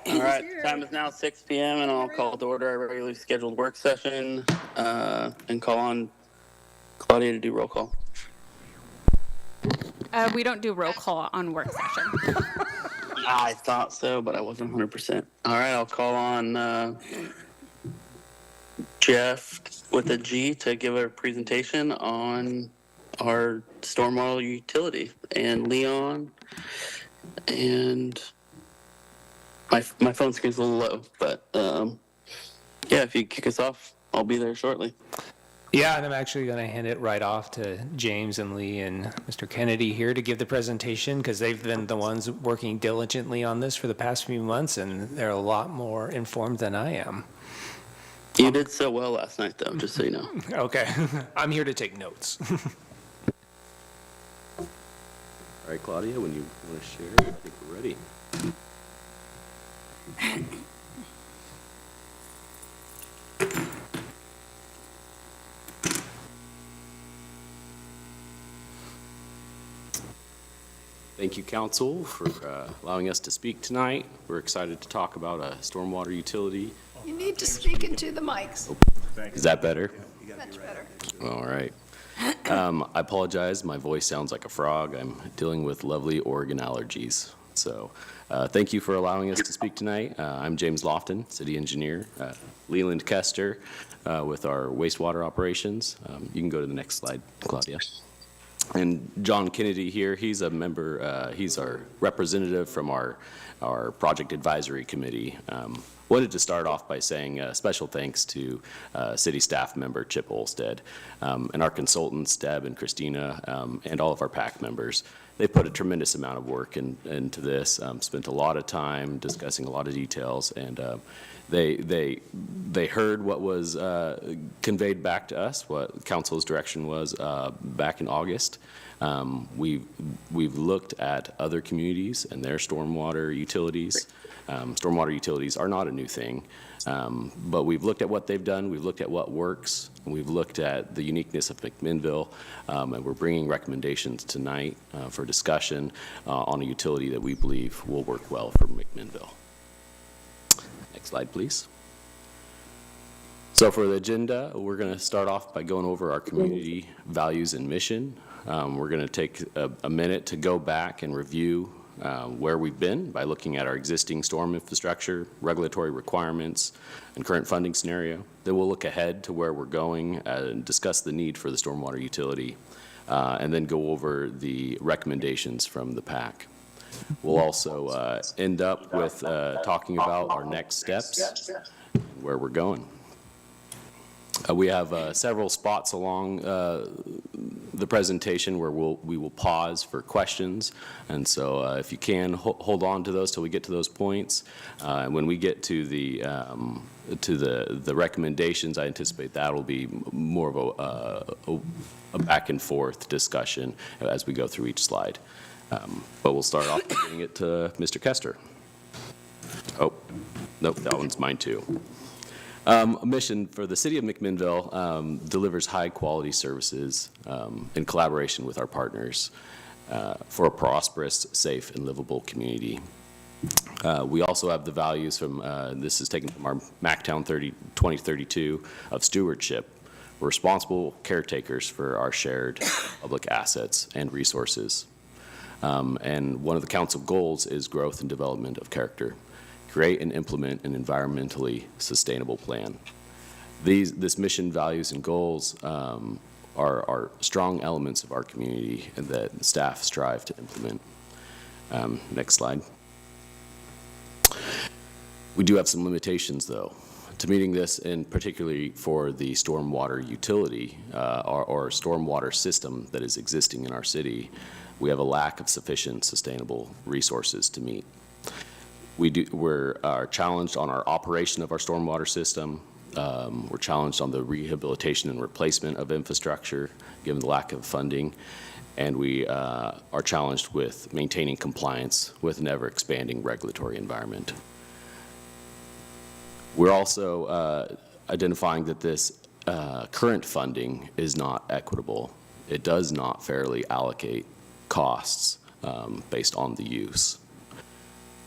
All right, time is now 6 p.m. and I'll call to order our regularly scheduled work session and call on Claudia to do roll call. We don't do roll call on work session. I thought so, but I wasn't 100%. All right, I'll call on Jeff with a G to give a presentation on our stormwater utility, and Leon, and my phone screen's a little low, but yeah, if you kick us off, I'll be there shortly. Yeah, and I'm actually going to hand it right off to James and Lee and Mr. Kennedy here to give the presentation, because they've been the ones working diligently on this for the past few months, and they're a lot more informed than I am. You did so well last night, though, just so you know. Okay. I'm here to take notes. All right, Claudia, when you want to share, I think we're ready. Thank you, Council, for allowing us to speak tonight. We're excited to talk about a stormwater utility. You need to speak into the mics. Is that better? Much better. All right. I apologize. My voice sounds like a frog. I'm dealing with lovely Oregon allergies. So thank you for allowing us to speak tonight. I'm James Lofton, city engineer. Leland Kester with our wastewater operations. You can go to the next slide, Claudia. And John Kennedy here, he's a member, he's our representative from our project advisory committee. Wanted to start off by saying special thanks to city staff member Chip Olstead and our consultants, Deb and Christina, and all of our PAC members. They put a tremendous amount of work into this, spent a lot of time discussing a lot of details, and they heard what was conveyed back to us, what council's direction was back in August. We've looked at other communities and their stormwater utilities. Stormwater utilities are not a new thing, but we've looked at what they've done, we've looked at what works, and we've looked at the uniqueness of McMinnville, and we're bringing recommendations tonight for discussion on a utility that we believe will work well for McMinnville. Next slide, please. So for the agenda, we're going to start off by going over our community values and mission. We're going to take a minute to go back and review where we've been by looking at our existing storm infrastructure, regulatory requirements, and current funding scenario. Then we'll look ahead to where we're going and discuss the need for the stormwater utility, and then go over the recommendations from the PAC. We'll also end up with talking about our next steps, where we're going. We have several spots along the presentation where we will pause for questions, and so if you can hold on to those till we get to those points. When we get to the recommendations, I anticipate that will be more of a back and forth discussion as we go through each slide. But we'll start off by giving it to Mr. Kester. Oh, nope, that one's mine too. A mission for the city of McMinnville delivers high quality services in collaboration with our partners for a prosperous, safe, and livable community. We also have the values from, this is taken from our MacTown 2032 of stewardship. We're responsible caretakers for our shared public assets and resources. And one of the council goals is growth and development of character. Create and implement an environmentally sustainable plan. This mission, values, and goals are strong elements of our community and that staff strive to implement. Next slide. We do have some limitations, though, to meeting this, and particularly for the stormwater utility or stormwater system that is existing in our city. We have a lack of sufficient sustainable resources to meet. We're challenged on our operation of our stormwater system. We're challenged on the rehabilitation and replacement of infrastructure, given the lack of funding. And we are challenged with maintaining compliance with an ever-expanding regulatory environment. We're also identifying that this current funding is not equitable. It does not fairly allocate costs based on the use.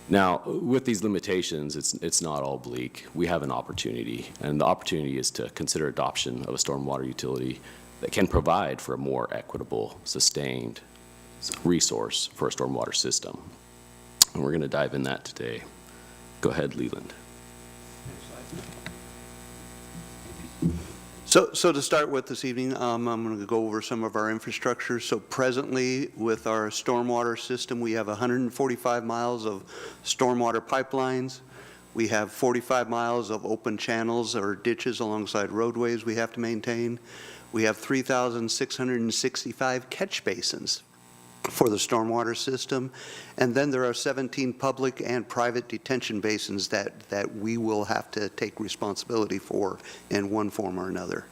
Now, with these limitations, it's not all bleak. We have an opportunity, and the opportunity is to consider adoption of a stormwater utility that can provide for a more equitable, sustained resource for a stormwater system. And we're going to dive in that today. Go ahead, Leland. So to start with this evening, I'm going to go over some of our infrastructure. So presently, with our stormwater system, we have 145 miles of stormwater pipelines. We have 45 miles of open channels or ditches alongside roadways we have to maintain. We have 3,665 catch basins for the stormwater system. And then there are 17 public and private detention basins that we will have to take responsibility for in one form or another.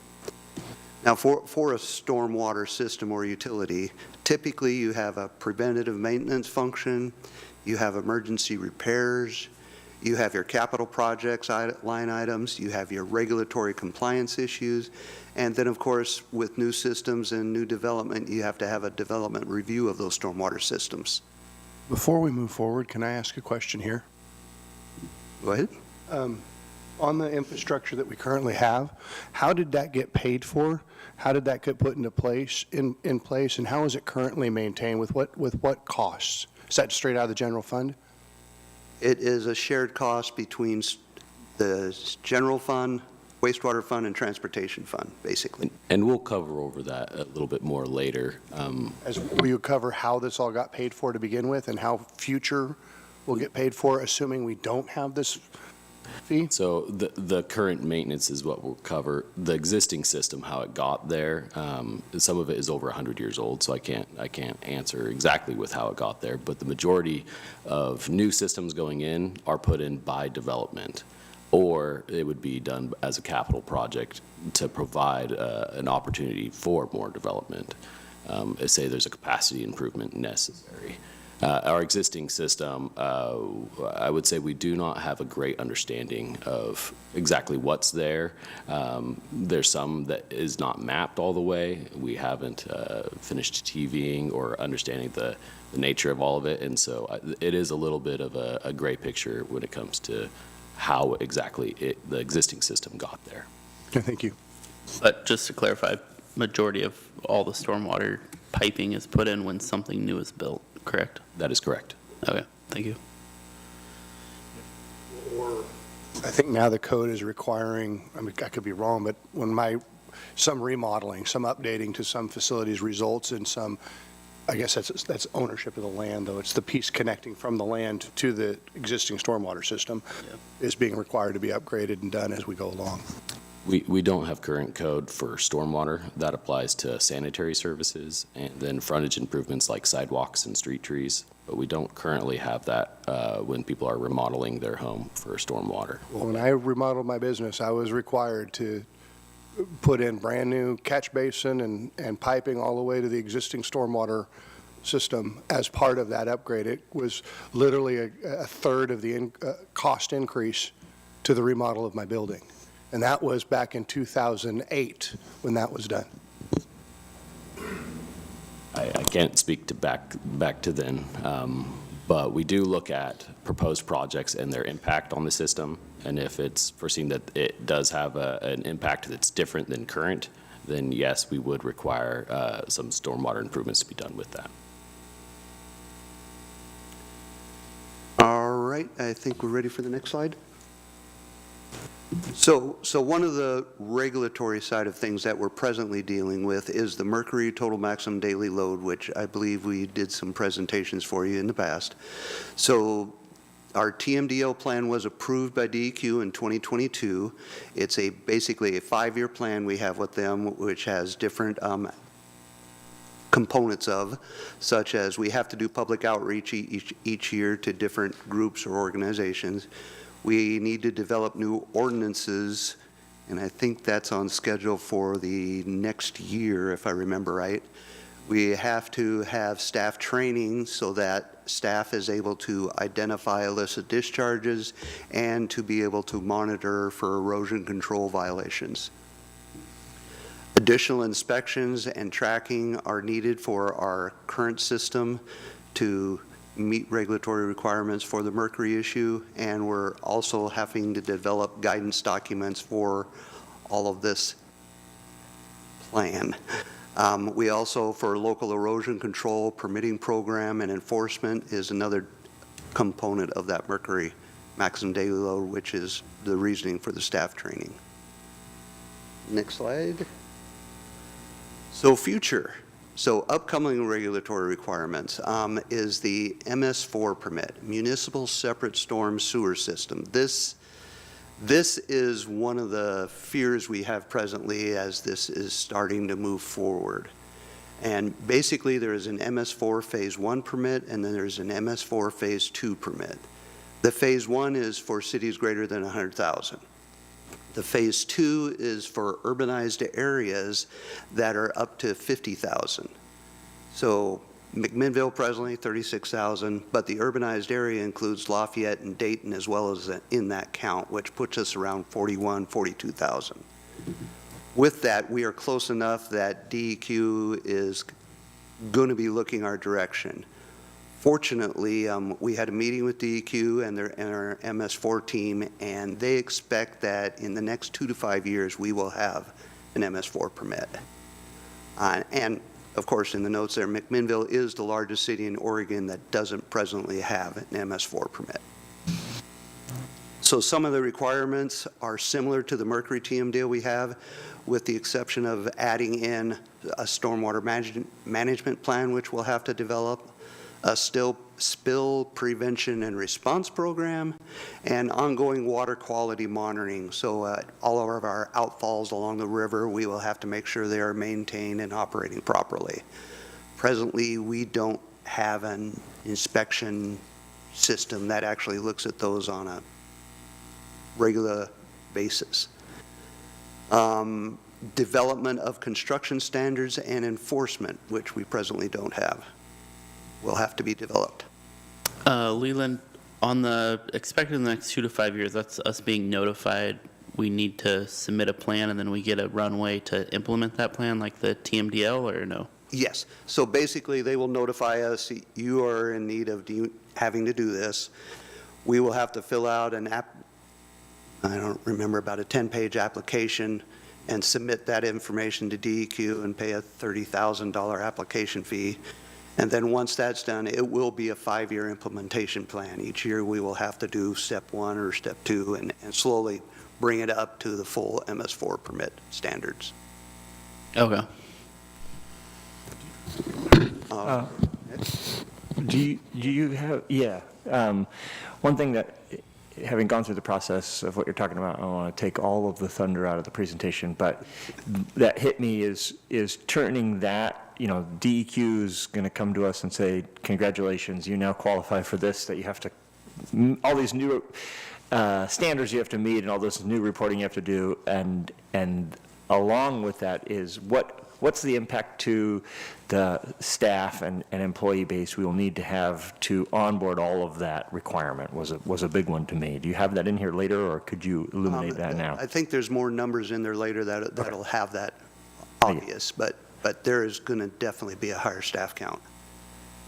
Now, for a stormwater system or utility, typically you have a preventative maintenance function, you have emergency repairs, you have your capital projects line items, you have your regulatory compliance issues, and then, of course, with new systems and new development, you have to have a development review of those stormwater systems. Before we move forward, can I ask a question here? Go ahead. On the infrastructure that we currently have, how did that get paid for? How did that get put into place, in place, and how is it currently maintained? With what costs? Is that straight out of the general fund? It is a shared cost between the general fund, wastewater fund, and transportation fund, basically. And we'll cover over that a little bit more later. Will you cover how this all got paid for to begin with and how future will get paid for, assuming we don't have this fee? So the current maintenance is what we'll cover. The existing system, how it got there, some of it is over 100 years old, so I can't answer exactly with how it got there, but the majority of new systems going in are put in by development, or it would be done as a capital project to provide an opportunity for more development. Say there's a capacity improvement necessary. Our existing system, I would say we do not have a great understanding of exactly what's there. There's some that is not mapped all the way. We haven't finished TVing or understanding the nature of all of it, and so it is a little bit of a gray picture when it comes to how exactly the existing system got there. Okay, thank you. But just to clarify, majority of all the stormwater piping is put in when something new is built, correct? That is correct. Okay, thank you. I think now the code is requiring, I mean, I could be wrong, but when some remodeling, some updating to some facilities results in some, I guess that's ownership of the land, though. It's the piece connecting from the land to the existing stormwater system is being required to be upgraded and done as we go along. We don't have current code for stormwater. That applies to sanitary services and then frontage improvements like sidewalks and street trees. But we don't currently have that when people are remodeling their home for stormwater. Well, when I remodeled my business, I was required to put in brand-new catch basin and piping all the way to the existing stormwater system as part of that upgrade. It was literally a third of the cost increase to the remodel of my building. And that was back in 2008 when that was done. I can't speak to back to then, but we do look at proposed projects and their impact on the system. And if it's foreseen that it does have an impact that's different than current, then yes, we would require some stormwater improvements to be done with that. All right, I think we're ready for the next slide. So one of the regulatory side of things that we're presently dealing with is the mercury total maximum daily load, which I believe we did some presentations for you in the past. So our TMDL plan was approved by DEQ in 2022. It's basically a 5-year plan we have with them, which has different components of, such as we have to do public outreach each year to different groups or organizations. We need to develop new ordinances, and I think that's on schedule for the next year, if I remember right. We have to have staff training so that staff is able to identify illicit discharges and to be able to monitor for erosion control violations. Additional inspections and tracking are needed for our current system to meet regulatory requirements for the mercury issue, and we're also having to develop guidance documents for all of this plan. We also, for local erosion control, permitting program, and enforcement is another component of that mercury maximum daily load, which is the reasoning for the staff training. Next slide. So future. So upcoming regulatory requirements is the MS4 permit, Municipal Separate Storm Sewer System. This is one of the fears we have presently as this is starting to move forward. And basically there is an MS4 Phase 1 permit, and then there's an MS4 Phase 2 permit. The Phase 1 is for cities greater than 100,000. The Phase 2 is for urbanized areas that are up to 50,000. So McMinnville presently 36,000, but the urbanized area includes Lafayette and Dayton as well as in that count, which puts us around 41, 42,000. With that, we are close enough that DEQ is going to be looking our direction. Fortunately, we had a meeting with DEQ and our MS4 team, and they expect that in the next 2 to 5 years, we will have an MS4 permit. And of course, in the notes there, McMinnville is the largest city in Oregon that doesn't presently have an MS4 permit. So some of the requirements are similar to the mercury TMDL we have, with the exception of adding in a stormwater management plan, which we'll have to develop, a spill prevention and response program, and ongoing water quality monitoring. So all of our outfalls along the river, we will have to make sure they are maintained and operating properly. Presently, we don't have an inspection system that actually looks at those on a regular basis. Development of construction standards and enforcement, which we presently don't have, will have to be developed. Leland, on the expected in the next 2 to 5 years, that's us being notified. We need to submit a plan and then we get a runway to implement that plan like the TMDL, or no? Yes. So basically, they will notify us, you are in need of having to do this. We will have to fill out an I don't remember, about a 10-page application and submit that information to DEQ and pay a $30,000 application fee. And then once that's done, it will be a 5-year implementation plan. Each year we will have to do step 1 or step 2 and slowly bring it up to the full MS4 permit standards. Okay. Do you have, one thing that, having gone through the process of what you're talking about, I don't want to take all of the thunder out of the presentation, but that hit me is turning that, DEQ is going to come to us and say, congratulations, you now qualify for this, that you have to, all these new standards you have to meet and all this new reporting you have to do, and along with that is what's the impact to the staff and employee base we will need to have to onboard all of that requirement was a big one to me. Do you have that in here later, or could you illuminate that now? I think there's more numbers in there later that'll have that obvious, but there is going to definitely be a higher staff count.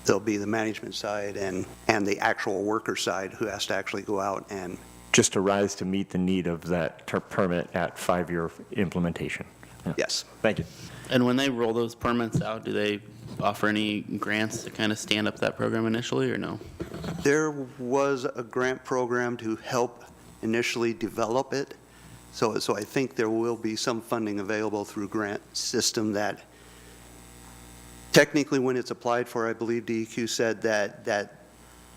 There'll be the management side and the actual worker side who has to actually go out and just to rise to meet the need of that permit at 5-year implementation. Yeah. Yes. Thank you. And when they roll those permits out, do they offer any grants to kind of stand up that program initially, or no? There was a grant program to help initially develop it. So I think there will be some funding available through grant system that technically when it's applied for, I believe DEQ said that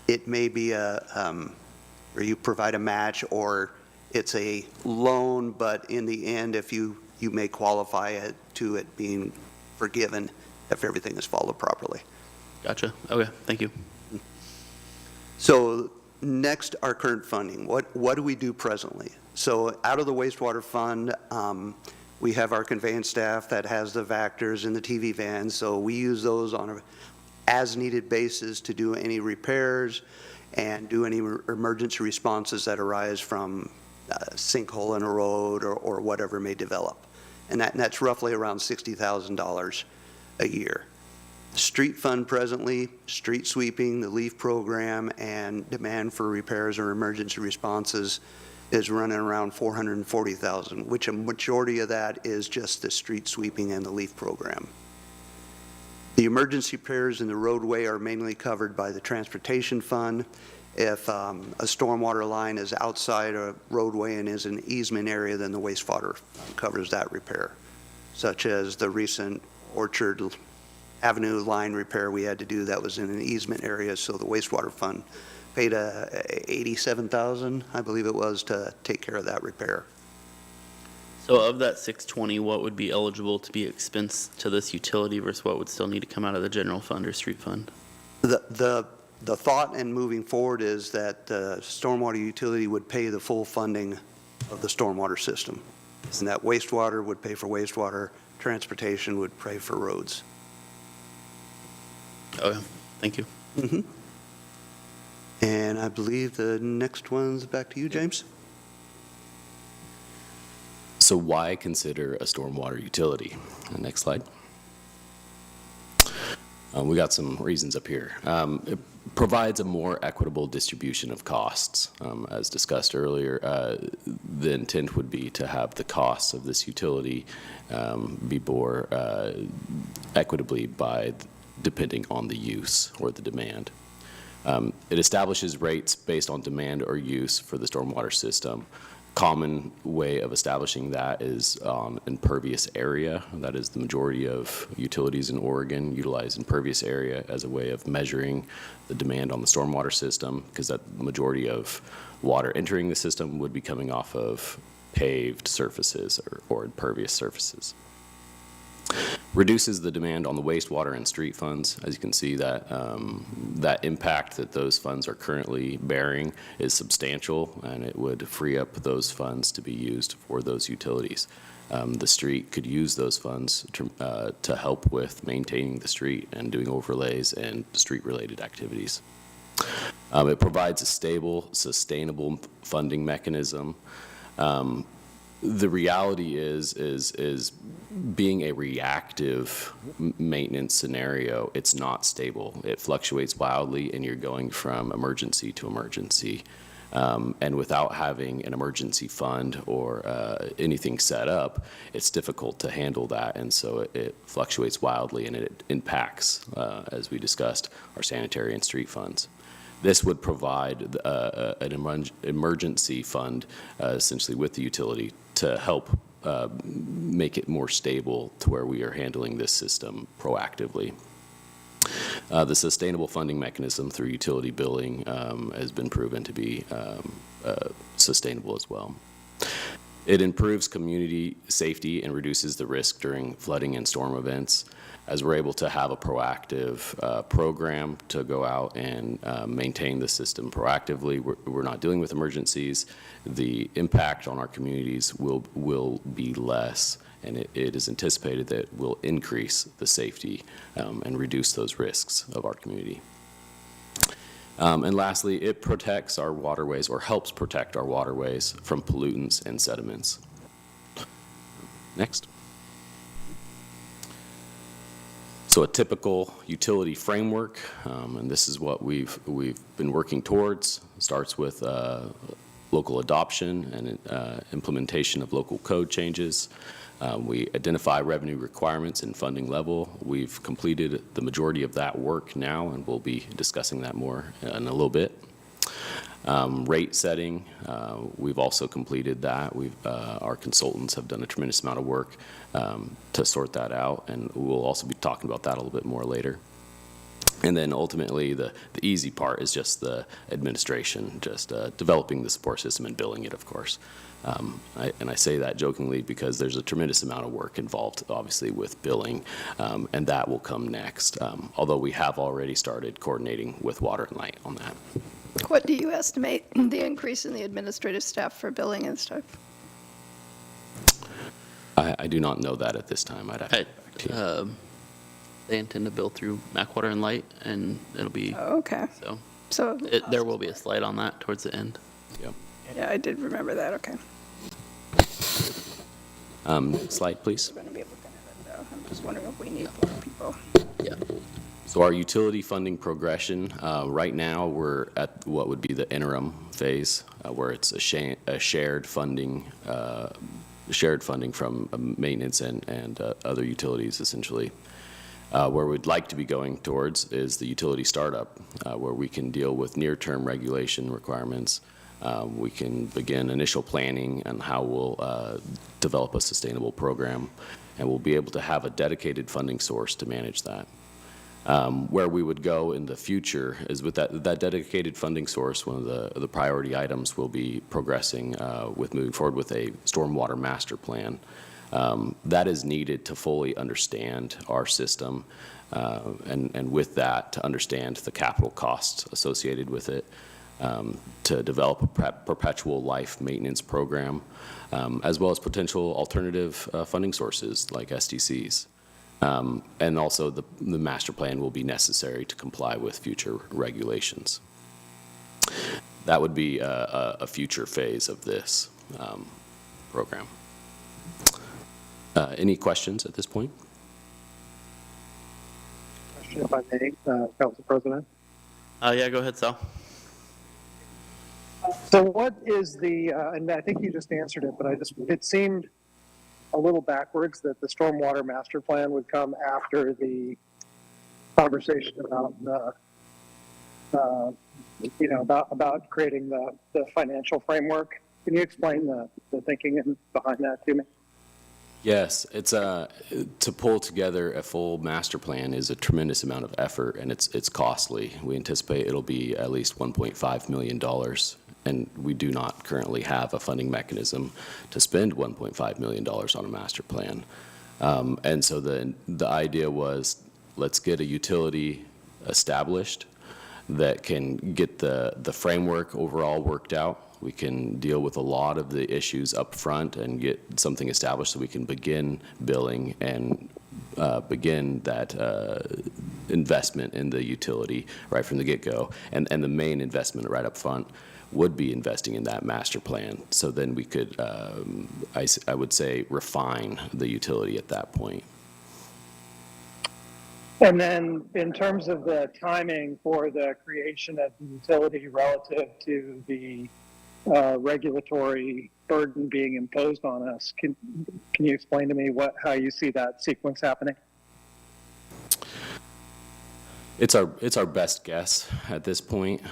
it may be or you provide a match, or it's a loan, but in the end, if you may qualify it to it being forgiven if everything is followed properly. Gotcha. Okay, thank you. So next, our current funding. What do we do presently? So out of the wastewater fund, we have our conveyance staff that has the Vactors and the TV vans. So we use those on a as-needed basis to do any repairs and do any emergency responses that arise from a sinkhole in a road or whatever may develop. And that's roughly around $60,000 a year. Street fund presently, street sweeping, the LEAF program, and demand for repairs or emergency responses is running around $440,000, which a majority of that is just the street sweeping and the LEAF program. The emergency repairs in the roadway are mainly covered by the transportation fund. If a stormwater line is outside a roadway and is an easement area, then the wastewater covers that repair, such as the recent Orchard Avenue line repair we had to do that was in an easement area, so the wastewater fund paid $87,000, I believe it was, to take care of that repair. So of that 620, what would be eligible to be expensed to this utility versus what would still need to come out of the general fund or street fund? The thought and moving forward is that the stormwater utility would pay the full funding of the stormwater system, and that wastewater would pay for wastewater, transportation would pay for roads. Okay, thank you. Mm-hmm. And I believe the next one's back to you, James. So why consider a stormwater utility? Next slide. We got some reasons up here. It provides a more equitable distribution of costs. As discussed earlier, the intent would be to have the costs of this utility be bore equitably by depending on the use or the demand. It establishes rates based on demand or use for the stormwater system. Common way of establishing that is on impervious area. That is, the majority of utilities in Oregon utilize impervious area as a way of measuring the demand on the stormwater system, because that majority of water entering the system would be coming off of paved surfaces or impervious surfaces. Reduces the demand on the wastewater and street funds. As you can see, that that impact that those funds are currently bearing is substantial, and it would free up those funds to be used for those utilities. The street could use those funds to help with maintaining the street and doing overlays and street-related activities. It provides a stable, sustainable funding mechanism. The reality is being a reactive maintenance scenario, it's not stable. It fluctuates wildly, and you're going from emergency to emergency. And without having an emergency fund or anything set up, it's difficult to handle that. And so it fluctuates wildly, and it impacts, as we discussed, our sanitary and street funds. This would provide an emergency fund, essentially with the utility, to help make it more stable to where we are handling this system proactively. The sustainable funding mechanism through utility billing has been proven to be sustainable as well. It improves community safety and reduces the risk during flooding and storm events, as we're able to have a proactive program to go out and maintain the system proactively. We're not dealing with emergencies. The impact on our communities will be less, and it is anticipated that it will increase the safety and reduce those risks of our community. And lastly, it protects our waterways, or helps protect our waterways from pollutants and sediments. Next. So a typical utility framework, and this is what we've been working towards, starts with local adoption and implementation of local code changes. We identify revenue requirements and funding level. We've completed the majority of that work now, and we'll be discussing that more in a little bit. Rate setting, we've also completed that. Our consultants have done a tremendous amount of work to sort that out, and we'll also be talking about that a little bit more later. And then ultimately, the easy part is just the administration, just developing the support system and billing it, of course. I say that jokingly because there's a tremendous amount of work involved, obviously, with billing, and that will come next, although we have already started coordinating with Water and Light on that. What do you estimate the increase in the administrative staff for billing and stuff? I do not know that at this time. I'd have to get back to you. They intend to bill through McWater and Light, and it'll be, Oh, okay. So there will be a slide on that towards the end. Yep. yeah, I did remember that, okay. Slide, please. We're going to be looking at it, though. I'm just wondering if we need more people. Yeah. So our utility funding progression, right now, we're at what would be the interim phase, where it's a shared funding from maintenance and other utilities, essentially. Where we'd like to be going towards is the utility startup, where we can deal with near-term regulation requirements. We can begin initial planning on how we'll develop a sustainable program, and we'll be able to have a dedicated funding source to manage that. Where we would go in the future is with that dedicated funding source. One of the priority items will be progressing with moving forward with a stormwater master plan. That is needed to fully understand our system, and with that, to understand the capital costs associated with it, to develop a perpetual life maintenance program, as well as potential alternative funding sources like SDCs. And also the master plan will be necessary to comply with future regulations. That would be a future phase of this program. Any questions at this point? Question, if I may, Council President. Yeah, go ahead, Sal. So what is the, and I think you just answered it, but it seemed a little backwards that the stormwater master plan would come after the conversation about about creating the financial framework. Can you explain the thinking behind that to me? Yes, it's to pull together a full master plan is a tremendous amount of effort, and it's costly. We anticipate it'll be at least $1.5 million, and we do not currently have a funding mechanism to spend $1.5 million on a master plan. And so the idea was, let's get a utility established that can get the framework overall worked out. We can deal with a lot of the issues up front and get something established so we can begin billing and begin that investment in the utility right from the get-go. And the main investment right up front would be investing in that master plan. So then we could, I would say, refine the utility at that point. And then in terms of the timing for the creation of the utility relative to the regulatory burden being imposed on us, can you explain to me how you see that sequence happening? It's our best guess at this point.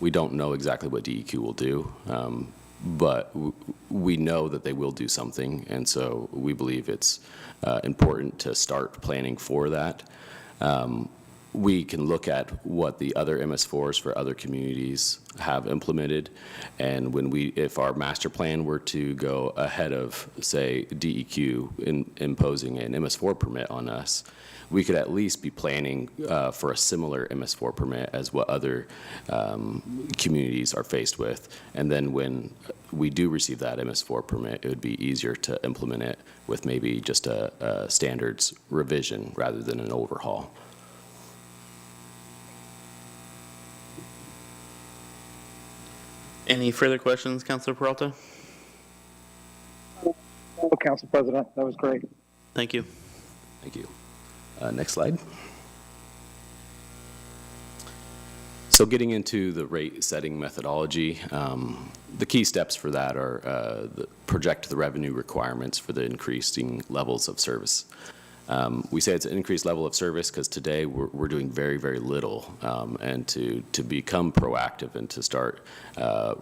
We don't know exactly what DEQ will do, but we know that they will do something, and so we believe it's important to start planning for that. We can look at what the other MS4s for other communities have implemented, and if our master plan were to go ahead of, say, DEQ in imposing an MS4 permit on us, we could at least be planning for a similar MS4 permit as what other communities are faced with. And then when we do receive that MS4 permit, it would be easier to implement it with maybe just a standards revision rather than an overhaul. Any further questions, Councilor Peralta? Oh, Council President, that was great. Thank you. Thank you. Next slide. So getting into the rate setting methodology, the key steps for that are project the revenue requirements for the increasing levels of service. We say it's an increased level of service because today we're doing very, very little, and to become proactive and to start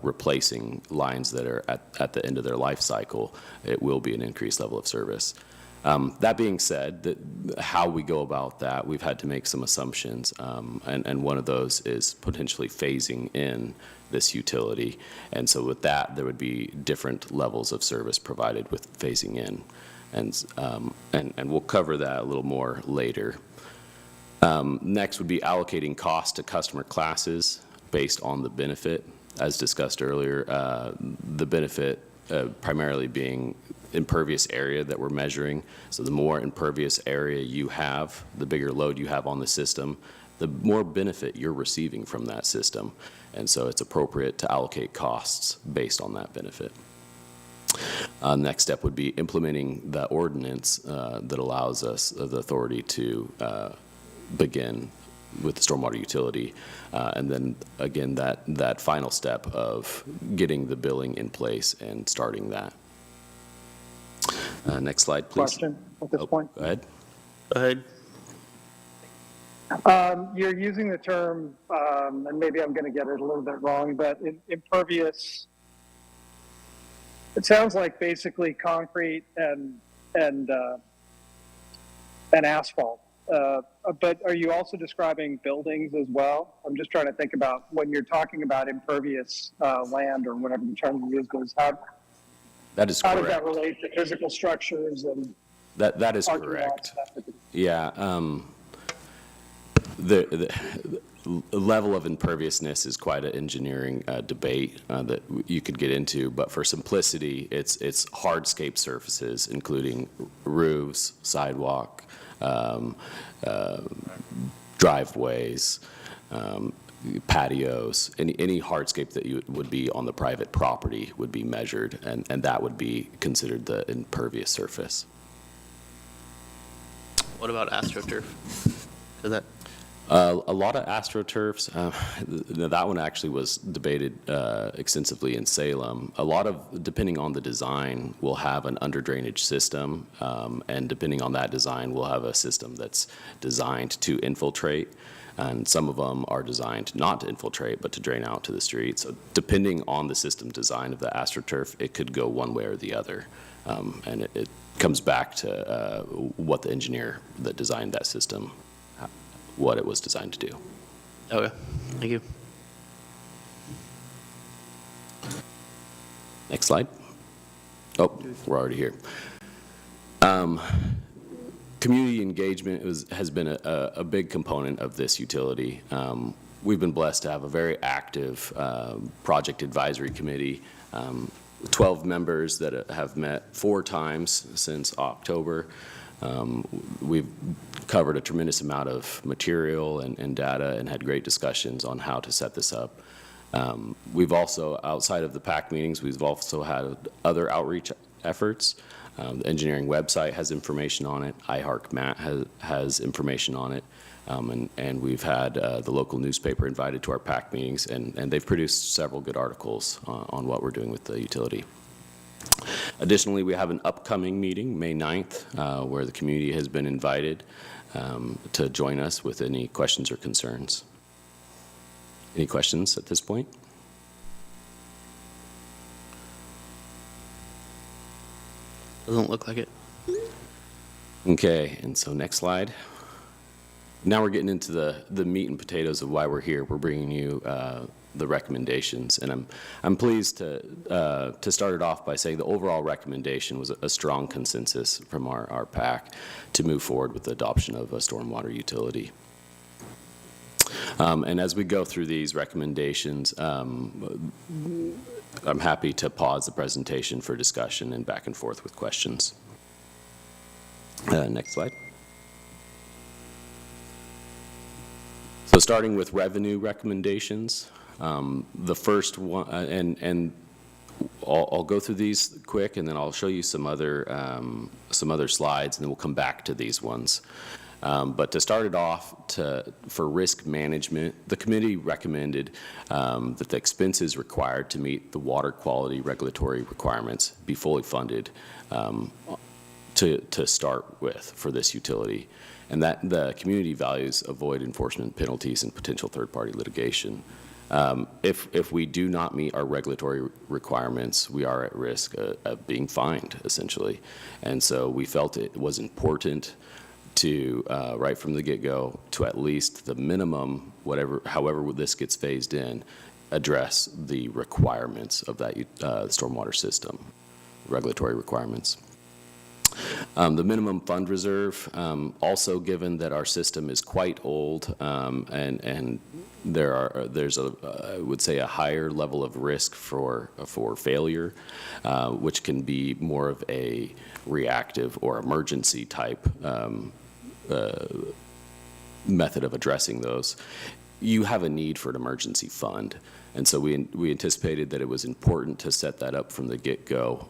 replacing lines that are at the end of their life cycle, it will be an increased level of service. That being said, how we go about that, we've had to make some assumptions, and one of those is potentially phasing in this utility. And so with that, there would be different levels of service provided with phasing in. And we'll cover that a little more later. Next would be allocating cost to customer classes based on the benefit. As discussed earlier, the benefit primarily being impervious area that we're measuring. So the more impervious area you have, the bigger load you have on the system, the more benefit you're receiving from that system. And so it's appropriate to allocate costs based on that benefit. Next step would be implementing the ordinance that allows us the authority to begin with the stormwater utility. And then again, that final step of getting the billing in place and starting that. Next slide, please. Question at this point? Go ahead. Go ahead. You're using the term, and maybe I'm going to get it a little bit wrong, but impervious, it sounds like basically concrete and asphalt. But are you also describing buildings as well? I'm just trying to think about when you're talking about impervious land or whatever the term you used is, That is how correct. does that relate to physical structures and That is parking correct. lots? Yeah. The level of imperviousness is quite an engineering debate that you could get into, but for simplicity, it's hardscape surfaces, including roofs, sidewalk, driveways, patios, any hardscape that you would be on the private property would be measured, and that would be considered the impervious surface. What about AstroTurf? Is that A lot of AstroTurfs, that one actually was debated extensively in Salem. A lot of, depending on the design, we'll have an under drainage system, and depending on that design, we'll have a system that's designed to infiltrate, and some of them are designed not to infiltrate, but to drain out to the street. So depending on the system design of the AstroTurf, it could go one way or the other, and it comes back to what the engineer that designed that system, what it was designed to do. okay? Thank you. Next slide. Oh, we're already here. Community engagement has been a big component of this utility. We've been blessed to have a very active project advisory committee, 12 members that have met 4 times since October. We've covered a tremendous amount of material and data and had great discussions on how to set this up. We've also, outside of the PAC meetings, we've also had other outreach efforts. The engineering website has information on it. iHarkMat has information on it. And we've had the local newspaper invited to our PAC meetings, and they've produced several good articles on what we're doing with the utility. Additionally, we have an upcoming meeting, May 9th, where the community has been invited to join us with any questions or concerns. Any questions at this point? Doesn't look like it. Okay, and so next slide. Now we're getting into the meat and potatoes of why we're here. We're bringing you the recommendations, and I'm pleased to start it off by saying the overall recommendation was a strong consensus from our PAC to move forward with the adoption of a stormwater utility. And as we go through these recommendations, I'm happy to pause the presentation for discussion and back and forth with questions. Next slide. So starting with revenue recommendations, the first one, and I'll go through these quick, and then I'll show you some other slides, and then we'll come back to these ones. But to start it off, for risk management, the committee recommended that the expenses required to meet the water quality regulatory requirements be fully funded to start with for this utility, and that the community values avoid enforcement penalties and potential third-party litigation. If we do not meet our regulatory requirements, we are at risk of being fined, essentially. And so we felt it was important to, right from the get-go, to at least the minimum, however this gets phased in, address the requirements of that stormwater system, regulatory requirements. The minimum fund reserve, also given that our system is quite old, and there's I would say a higher level of risk for failure, which can be more of a reactive or emergency type method of addressing those. You have a need for an emergency fund. And so we anticipated that it was important to set that up from the get-go.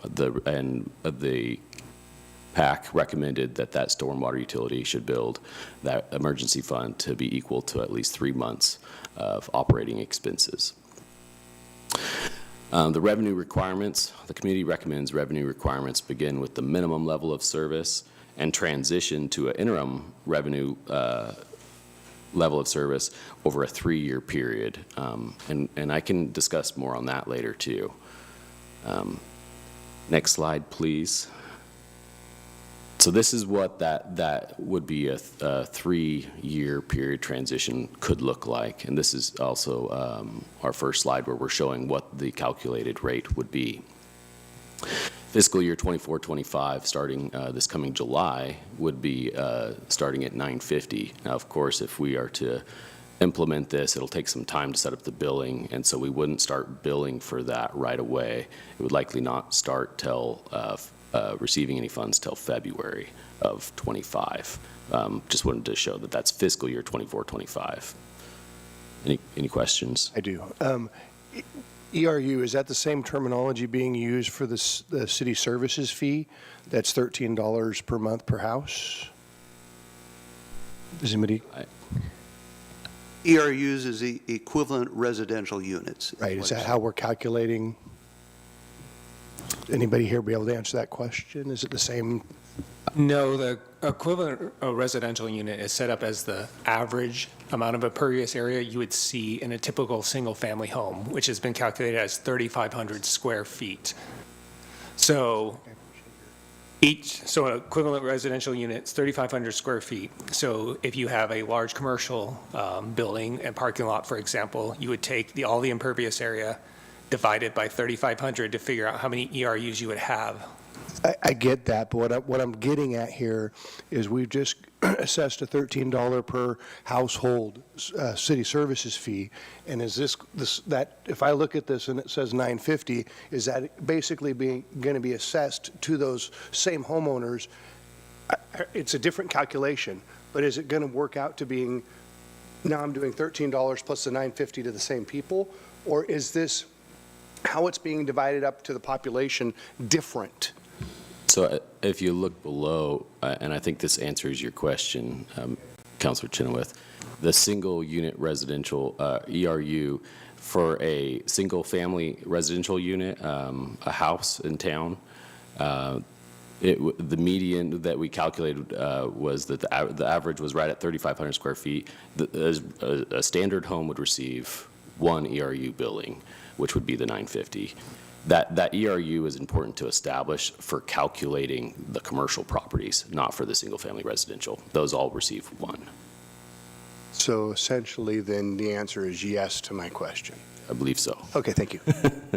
PAC recommended that that stormwater utility should build that emergency fund to be equal to at least 3 months of operating expenses. The revenue requirements, the committee recommends revenue requirements begin with the minimum level of service and transition to an interim revenue level of service over a 3-year period. And I can discuss more on that later too. Next slide, please. So this is what that would be a 3-year period transition could look like. And this is also our first slide where we're showing what the calculated rate would be. Fiscal year 24-25, starting this coming July, would be starting at $950. Now, of course, if we are to implement this, it'll take some time to set up the billing, and so we wouldn't start billing for that right away. It would likely not start till receiving any funds till February of 25. Just wanted to show that that's fiscal year 24-25. Any questions? I do. ERU, is that the same terminology being used for the city services fee? That's $13 per month per house? Does anybody? ERUs is the equivalent residential units. Right, is that how we're calculating? Anybody here be able to answer that question? Is it the same? No, the equivalent residential unit is set up as the average amount of impervious area you would see in a typical single-family home, which has been calculated as 3,500 square feet. So an equivalent residential unit is 3,500 square feet. So if you have a large commercial building and parking lot, for example, you would take all the impervious area divided by 3,500 to figure out how many ERUs you would have. I get that, but what I'm getting at here is we've just assessed a $13 per household city services fee, and is that if I look at this and it says $950, is that basically going to be assessed to those same homeowners? It's a different calculation, but is it going to work out to being now I'm doing $13 plus the $950 to the same people, or is this how it's being divided up to the population different? So if you look below, and I think this answers your question, Councilor Chenoweth, the single unit residential ERU for a single family residential unit, a house in town, the median that we calculated was that the average was right at 3,500 square feet. A standard home would receive 1 ERU billing, which would be the $950. That ERU is important to establish for calculating the commercial properties, not for the single-family residential. Those all receive 1. So essentially, then the answer is yes to my question. I believe so. Okay, thank you.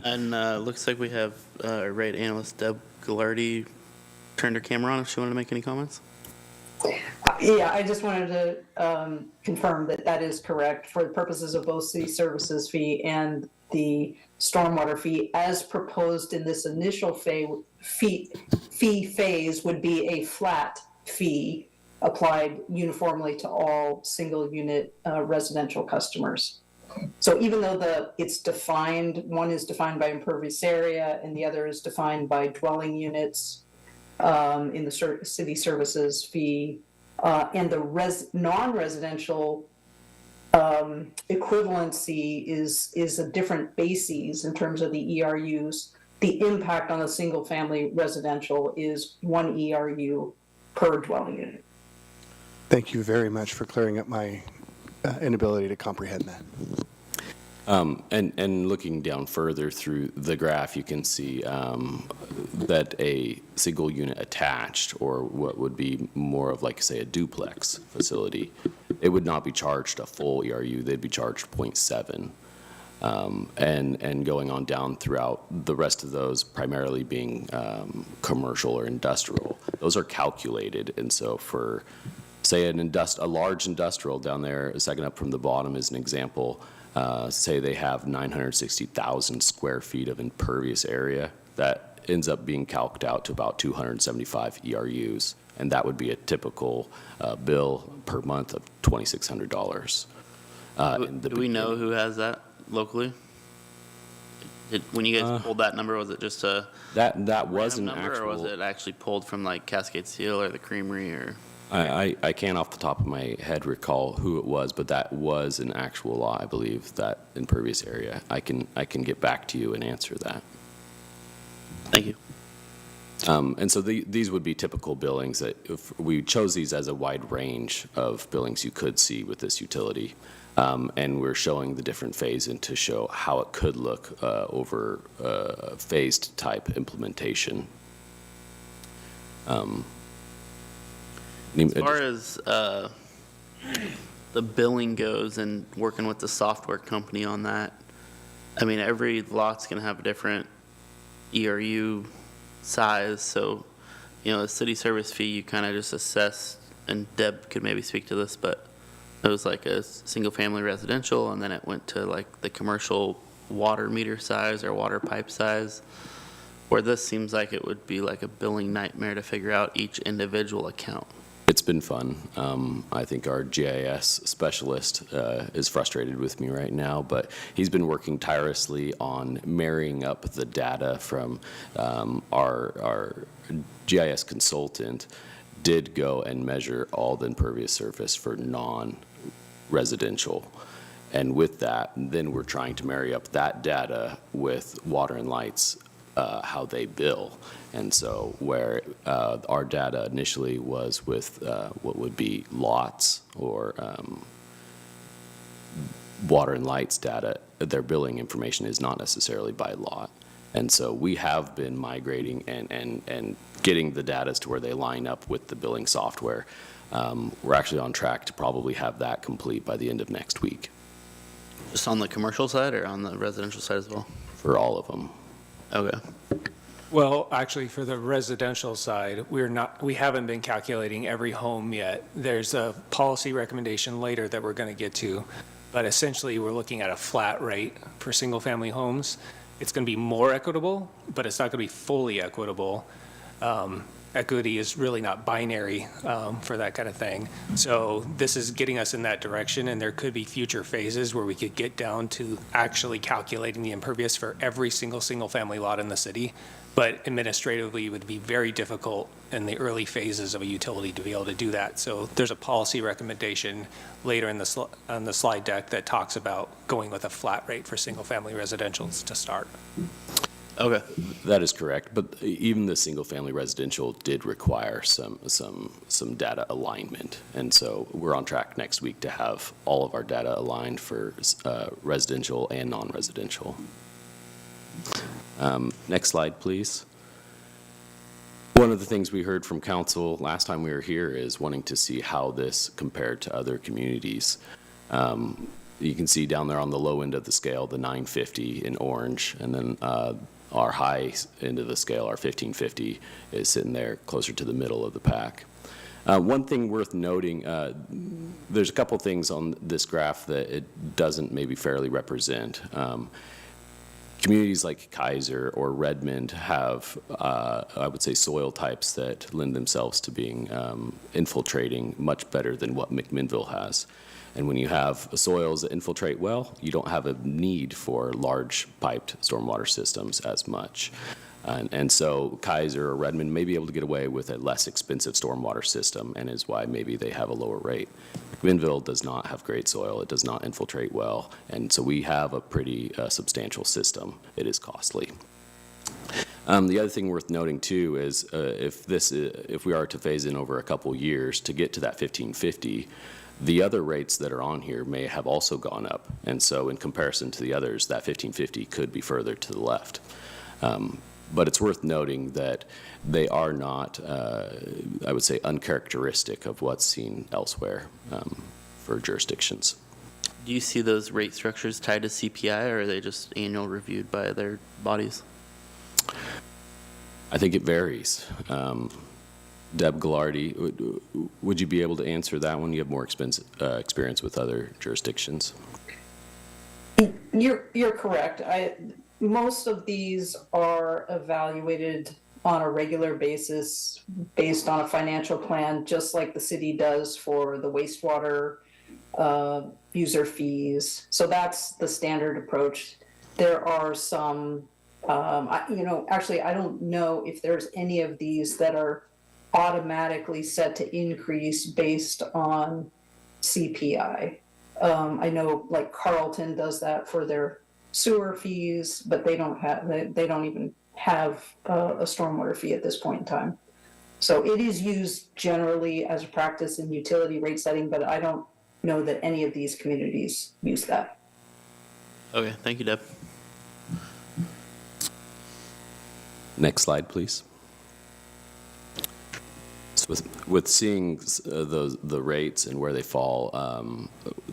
And looks like we have our rate analyst, Deb Ghilardi, turned her camera on if she wanted to make any comments. Yeah, I just wanted to confirm that that is correct for the purposes of both city services fee and the stormwater fee as proposed in this initial fee phase would be a flat fee applied uniformly to all single unit residential customers. So even though it's defined, one is defined by impervious area and the other is defined by dwelling units in the city services fee, and the non-residential equivalency is a different basis in terms of the ERUs. The impact on a single family residential is 1 ERU per dwelling unit. Thank you very much for clearing up my inability to comprehend that. And looking down further through the graph, you can see that a single unit attached, or what would be more of like, say, a duplex facility, it would not be charged a full ERU. They'd be charged 0.7. And going on down throughout the rest of those, primarily being commercial or industrial, those are calculated. And so for, say, a large industrial down there, second up from the bottom is an example. Say they have 960,000 square feet of impervious area, that ends up being calced out to about 275 ERUs, and that would be a typical bill per month of $2,600. Do we know who has that locally? When you guys pulled that number, was it just a That was random an number, actual. or was it actually pulled from like Cascade Steel or the Creamery, or? I can't off the top of my head recall who it was, but that was an actual law, I believe, that impervious area. I can get back to you and answer that. Thank you. And so these would be typical billings that if we chose these as a wide range of billings you could see with this utility. And we're showing the different phase and to show how it could look over phased type implementation. As far as the billing goes and working with the software company on that, I mean, every lot's going to have a different ERU size. So, the city service fee, you kind of just assess, and Deb could maybe speak to this, but it was like a single family residential, and then it went to like the commercial water meter size or water pipe size, where this seems like it would be like a billing nightmare to figure out each individual account. It's been fun. I think our GIS specialist is frustrated with me right now, but he's been working tirelessly on marrying up the data from our GIS consultant did go and measure all the impervious surface for non-residential. And with that, then we're trying to marry up that data with water and lights, how they bill. And so where our data initially was with what would be lots or water and lights data, their billing information is not necessarily by lot. And so we have been migrating and getting the data to where they line up with the billing software. We're actually on track to probably have that complete by the end of next week. Just on the commercial side or on the residential side as well? For all of them. Okay. Well, actually, for the residential side, we haven't been calculating every home yet. There's a policy recommendation later that we're going to get to, but essentially we're looking at a flat rate for single-family homes. It's going to be more equitable, but it's not going to be fully equitable. Equity is really not binary for that kind of thing. So this is getting us in that direction, and there could be future phases where we could get down to actually calculating the impervious for every single-family lot in the city. But administratively, it would be very difficult in the early phases of a utility to be able to do that. So there's a policy recommendation later in on the slide deck that talks about going with a flat rate for single-family residentials to start. Okay. That is correct, but even the single-family residential did require some data alignment, and so we're on track next week to have all of our data aligned for residential and non-residential. Next slide, please. One of the things we heard from council last time we were here is wanting to see how this compared to other communities. You can see down there on the low end of the scale, the 950 in orange, and then our high end of the scale, our 1550, is sitting there closer to the middle of the pack. One thing worth noting, there's a couple things on this graph that it doesn't maybe fairly represent. Communities like Kaiser or Redmond have, I would say, soil types that lend themselves to being infiltrating much better than what McMinnville has. And when you have soils that infiltrate well, you don't have a need for large piped stormwater systems as much. And so Kaiser or Redmond may be able to get away with a less expensive stormwater system, and is why maybe they have a lower rate. McMinnville does not have great soil. It does not infiltrate well. And so we have a pretty substantial system. It is costly. The other thing worth noting too is if we are to phase in over a couple years to get to that 1550, the other rates that are on here may have also gone up. And so in comparison to the others, that 1550 could be further to the left. But it's worth noting that they are not, I would say, uncharacteristic of what's seen elsewhere for jurisdictions. Do you see those rate structures tied to CPI, or are they just annual reviewed by their bodies? I think it varies. Deb Ghilardi, would you be able to answer that one? You have more experience with other jurisdictions. You're correct. Most of these are evaluated on a regular basis based on a financial plan, just like the city does for the wastewater user fees. So that's the standard approach. there are some, actually, I don't know if there's any of these that are automatically set to increase based on CPI. I know like Carlton does that for their sewer fees, but they don't even have a stormwater fee at this point in time. So it is used generally as a practice in utility rate setting, but I don't know that any of these communities use that. Okay, thank you, Deb. Next slide, please. So with seeing the rates and where they fall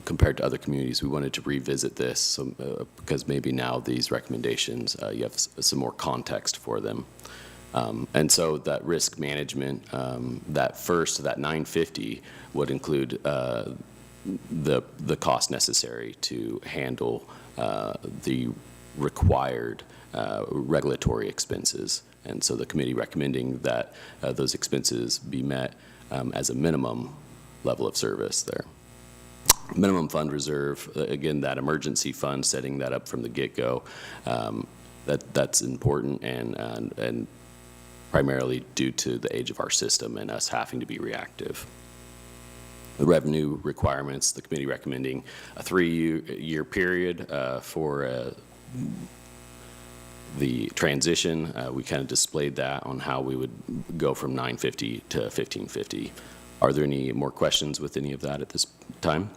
compared to other communities, we wanted to revisit this because maybe now these recommendations, you have some more context for them. And so that risk management, that 950 would include the cost necessary to handle the required regulatory expenses. And so the committee recommending that those expenses be met as a minimum level of service there. Minimum fund reserve, again, that emergency fund, setting that up from the get-go, that's important and primarily due to the age of our system and us having to be reactive. The revenue requirements, the committee recommending a 3-year period for the transition. We kind of displayed that on how we would go from 950 to 1550. Are there any more questions with any of that at this time?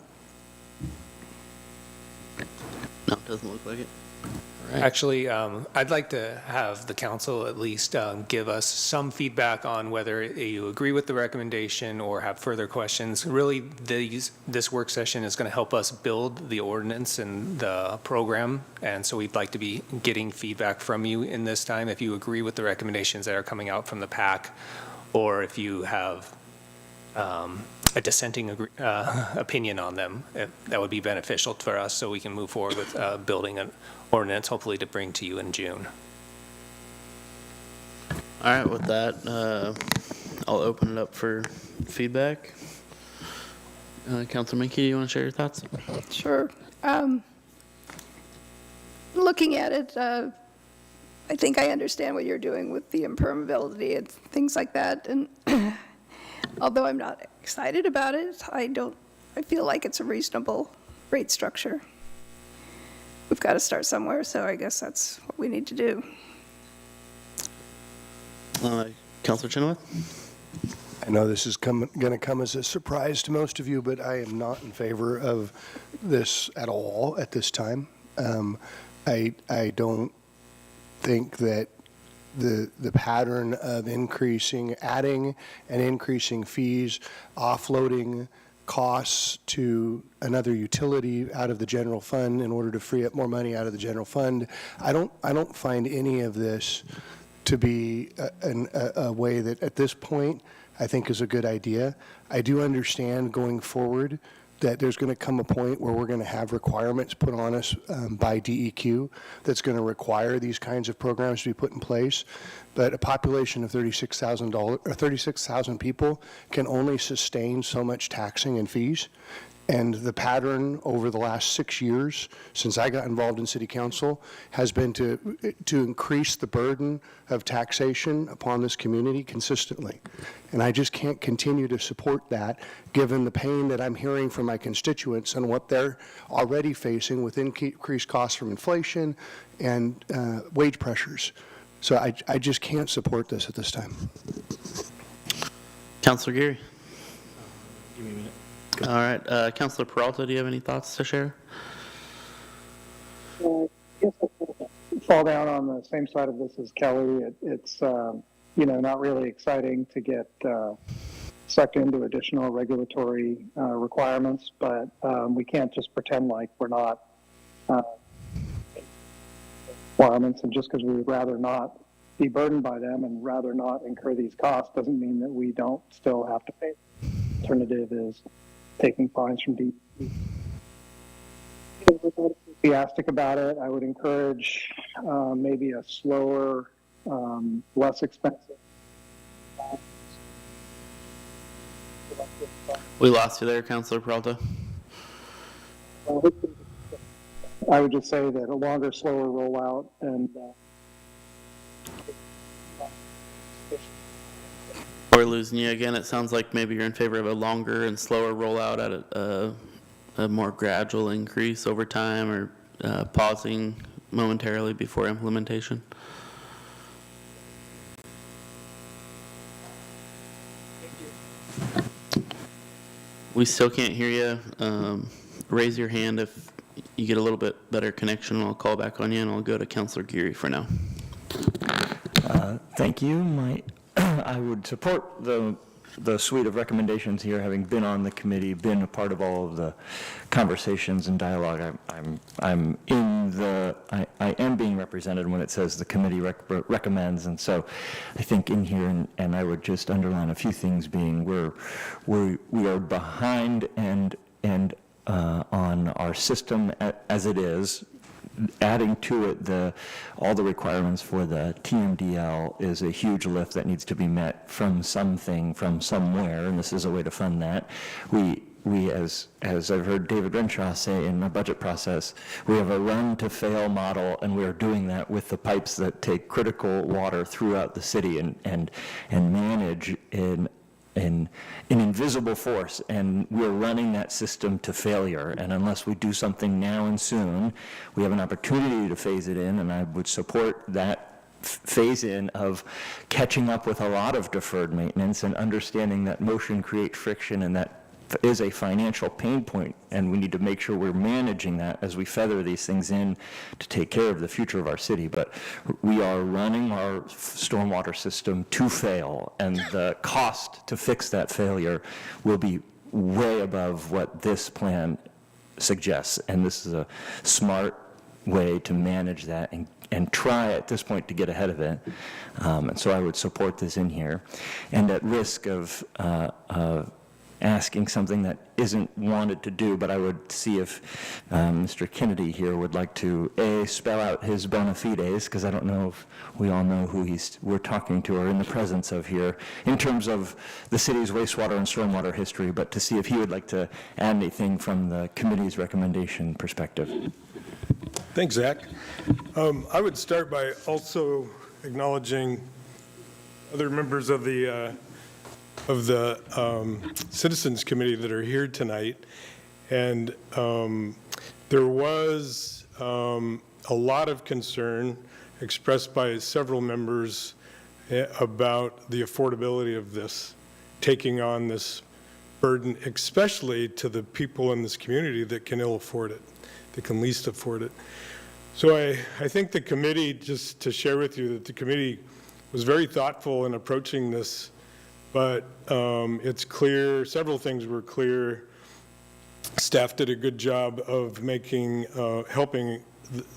No, it doesn't look like it. All right. Actually, I'd like to have the council at least give us some feedback on whether you agree with the recommendation or have further questions. Really, this work session is going to help us build the ordinance and the program, and so we'd like to be getting feedback from you in this time if you agree with the recommendations that are coming out from the PAC, or if you have a dissenting opinion on them. That would be beneficial for us so we can move forward with building an ordinance, hopefully to bring to you in June. All right, with that, I'll open it up for feedback. Councilor Minke, do you want to share your thoughts? Sure. Looking at it, I think I understand what you're doing with the impermeability and things like that. And although I'm not excited about it, I feel like it's a reasonable rate structure. We've got to start somewhere, so I guess that's what we need to do. Councilor Chenoweth? I know this is going to come as a surprise to most of you, but I am not in favor of this at all at this time. I don't think that the pattern of adding and increasing fees, offloading costs to another utility out of the general fund in order to free up more money out of the general fund, I don't find any of this to be a way that at this point I think is a good idea. I do understand going forward that there's going to come a point where we're going to have requirements put on us by DEQ that's going to require these kinds of programs to be put in place. But a population of 36,000 people can only sustain so much taxing and fees. And the pattern over the last 6 years, since I got involved in city council, has been to increase the burden of taxation upon this community consistently. And I just can't continue to support that, given the pain that I'm hearing from my constituents and what they're already facing with increased costs from inflation and wage pressures. So I just can't support this at this time. Councilor Geary? Give me a minute. All right, Councilor Peralta, do you have any thoughts to share? I guess I'll fall down on the same side of this as Kelly. It's not really exciting to get sucked into additional regulatory requirements, but we can't just pretend like we're not requirements, and just because we would rather not be burdened by them and rather not incur these costs doesn't mean that we don't still have to pay. Alternative is taking fines from DEP. Enthusiastic about it. I would encourage maybe a slower, less expensive. We lost you there, Councilor Peralta. I would just say that a longer, slower rollout and We're losing you again. It sounds like maybe you're in favor of a longer and slower rollout at a more gradual increase over time, or pausing momentarily before implementation. We still can't hear you. Raise your hand if you get a little bit better connection, and I'll call back on you, and I'll go to Councilor Geary for now. Thank you. I would support the suite of recommendations here, having been on the committee, been a part of all of the conversations and dialogue. I am being represented when it says the committee recommends, and so I think in here, and I would just underline a few things being we are behind and on our system as it is. Adding to it all the requirements for the TMDL is a huge lift that needs to be met from something, from somewhere, and this is a way to fund that. We as I've heard David Renshaw say in the budget process, we have a run to fail model, and we are doing that with the pipes that take critical water throughout the city and manage an invisible force, and we're running that system to failure. And unless we do something now and soon, we have an opportunity to phase it in, and I would support that phase in of catching up with a lot of deferred maintenance and understanding that motion creates friction, and that is a financial pain point, and we need to make sure we're managing that as we feather these things in to take care of the future of our city. But we are running our stormwater system to fail, and the cost to fix that failure will be way above what this plan suggests, and this is a smart way to manage that and try at this point to get ahead of it. And so I would support this in here. And at risk of asking something that isn't wanted to do, but I would see if Mr. Kennedy here would like to, spell out his bona fides, because I don't know if we all know who we're talking to or in the presence of here, in terms of the city's wastewater and stormwater history, but to see if he would like to add anything from the committee's recommendation perspective. Thanks, Zach. I would start by also acknowledging other members of the Citizens Committee that are here tonight. And there was a lot of concern expressed by several members about the affordability of this, taking on this burden, especially to the people in this community that can ill afford it, that can least afford it. So I think the committee, just to share with you that the committee was very thoughtful in approaching this. But it's clear, several things were clear. Staff did a good job of helping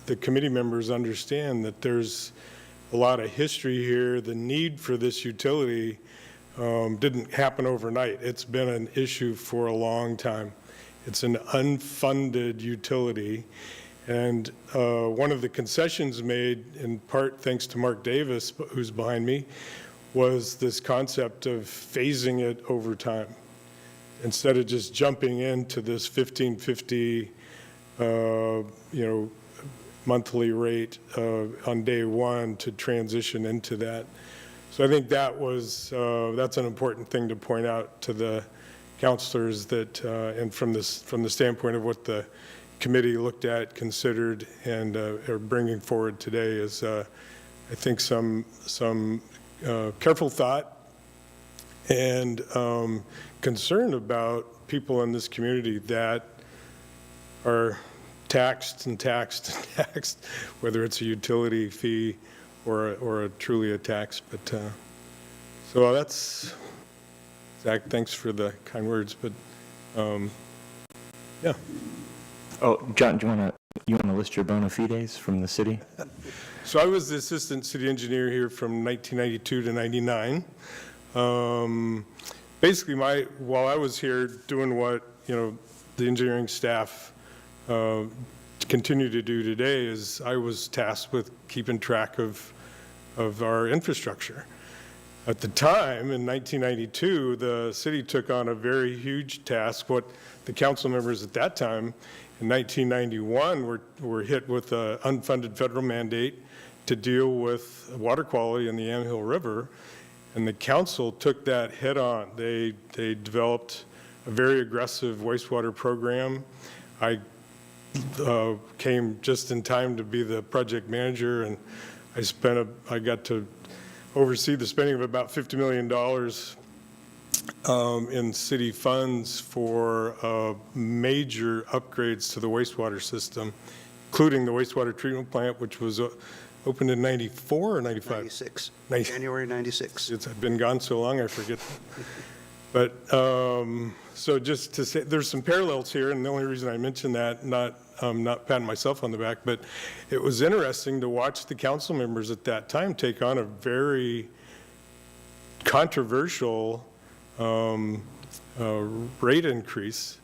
the committee members understand that there's a lot of history here. The need for this utility didn't happen overnight. It's been an issue for a long time. It's an unfunded utility. And one of the concessions made, in part thanks to Mark Davis, who's behind me, was this concept of phasing it over time. Instead of just jumping into this $15.50, monthly rate on day one to transition into that. So I think that's an important thing to point out to the counselors that, and from the standpoint of what the committee looked at, considered, and are bringing forward today is, I think, some careful thought and concern about people in this community that are taxed and taxed and taxed, whether it's a utility fee or truly a tax. But so that's, Zach, thanks for the kind words. But yeah. Oh, John, do you want to list your bona fides from the city? So I was the assistant city engineer here from 1992 to 99. Basically, while I was here doing what the engineering staff continue to do today, is I was tasked with keeping track of our infrastructure. At the time, in 1992, the city took on a very huge task. What the council members at that time In 1991, we're hit with an unfunded federal mandate to deal with water quality in the Yamhill River, and the council took that head on. They developed a very aggressive wastewater program. I came just in time to be the project manager, and I got to oversee the spending of about $50 million in city funds for major upgrades to the wastewater system, including the wastewater treatment plant, which was opened in 94 or 95? 96, January 96. I've been gone so long, I forget. But so just to say, there's some parallels here, and the only reason I mention that, not patting myself on the back, but it was interesting to watch the council members at that time take on a very controversial rate increase.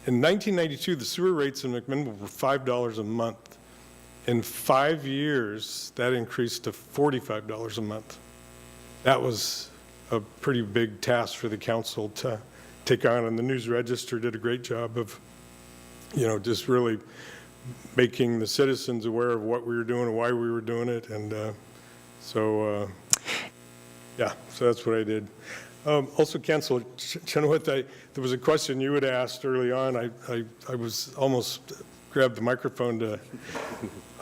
In 1992, the sewer rates in McMinnville were $5 a month. In 5 years, that increased to $45 a month. That was a pretty big task for the council to take on, and the News Register did a great job of, just really making the citizens aware of what we were doing and why we were doing it, and so that's what I did. Also, Councilor Chenoweth, there was a question you had asked early on. I was almost grabbed the microphone to.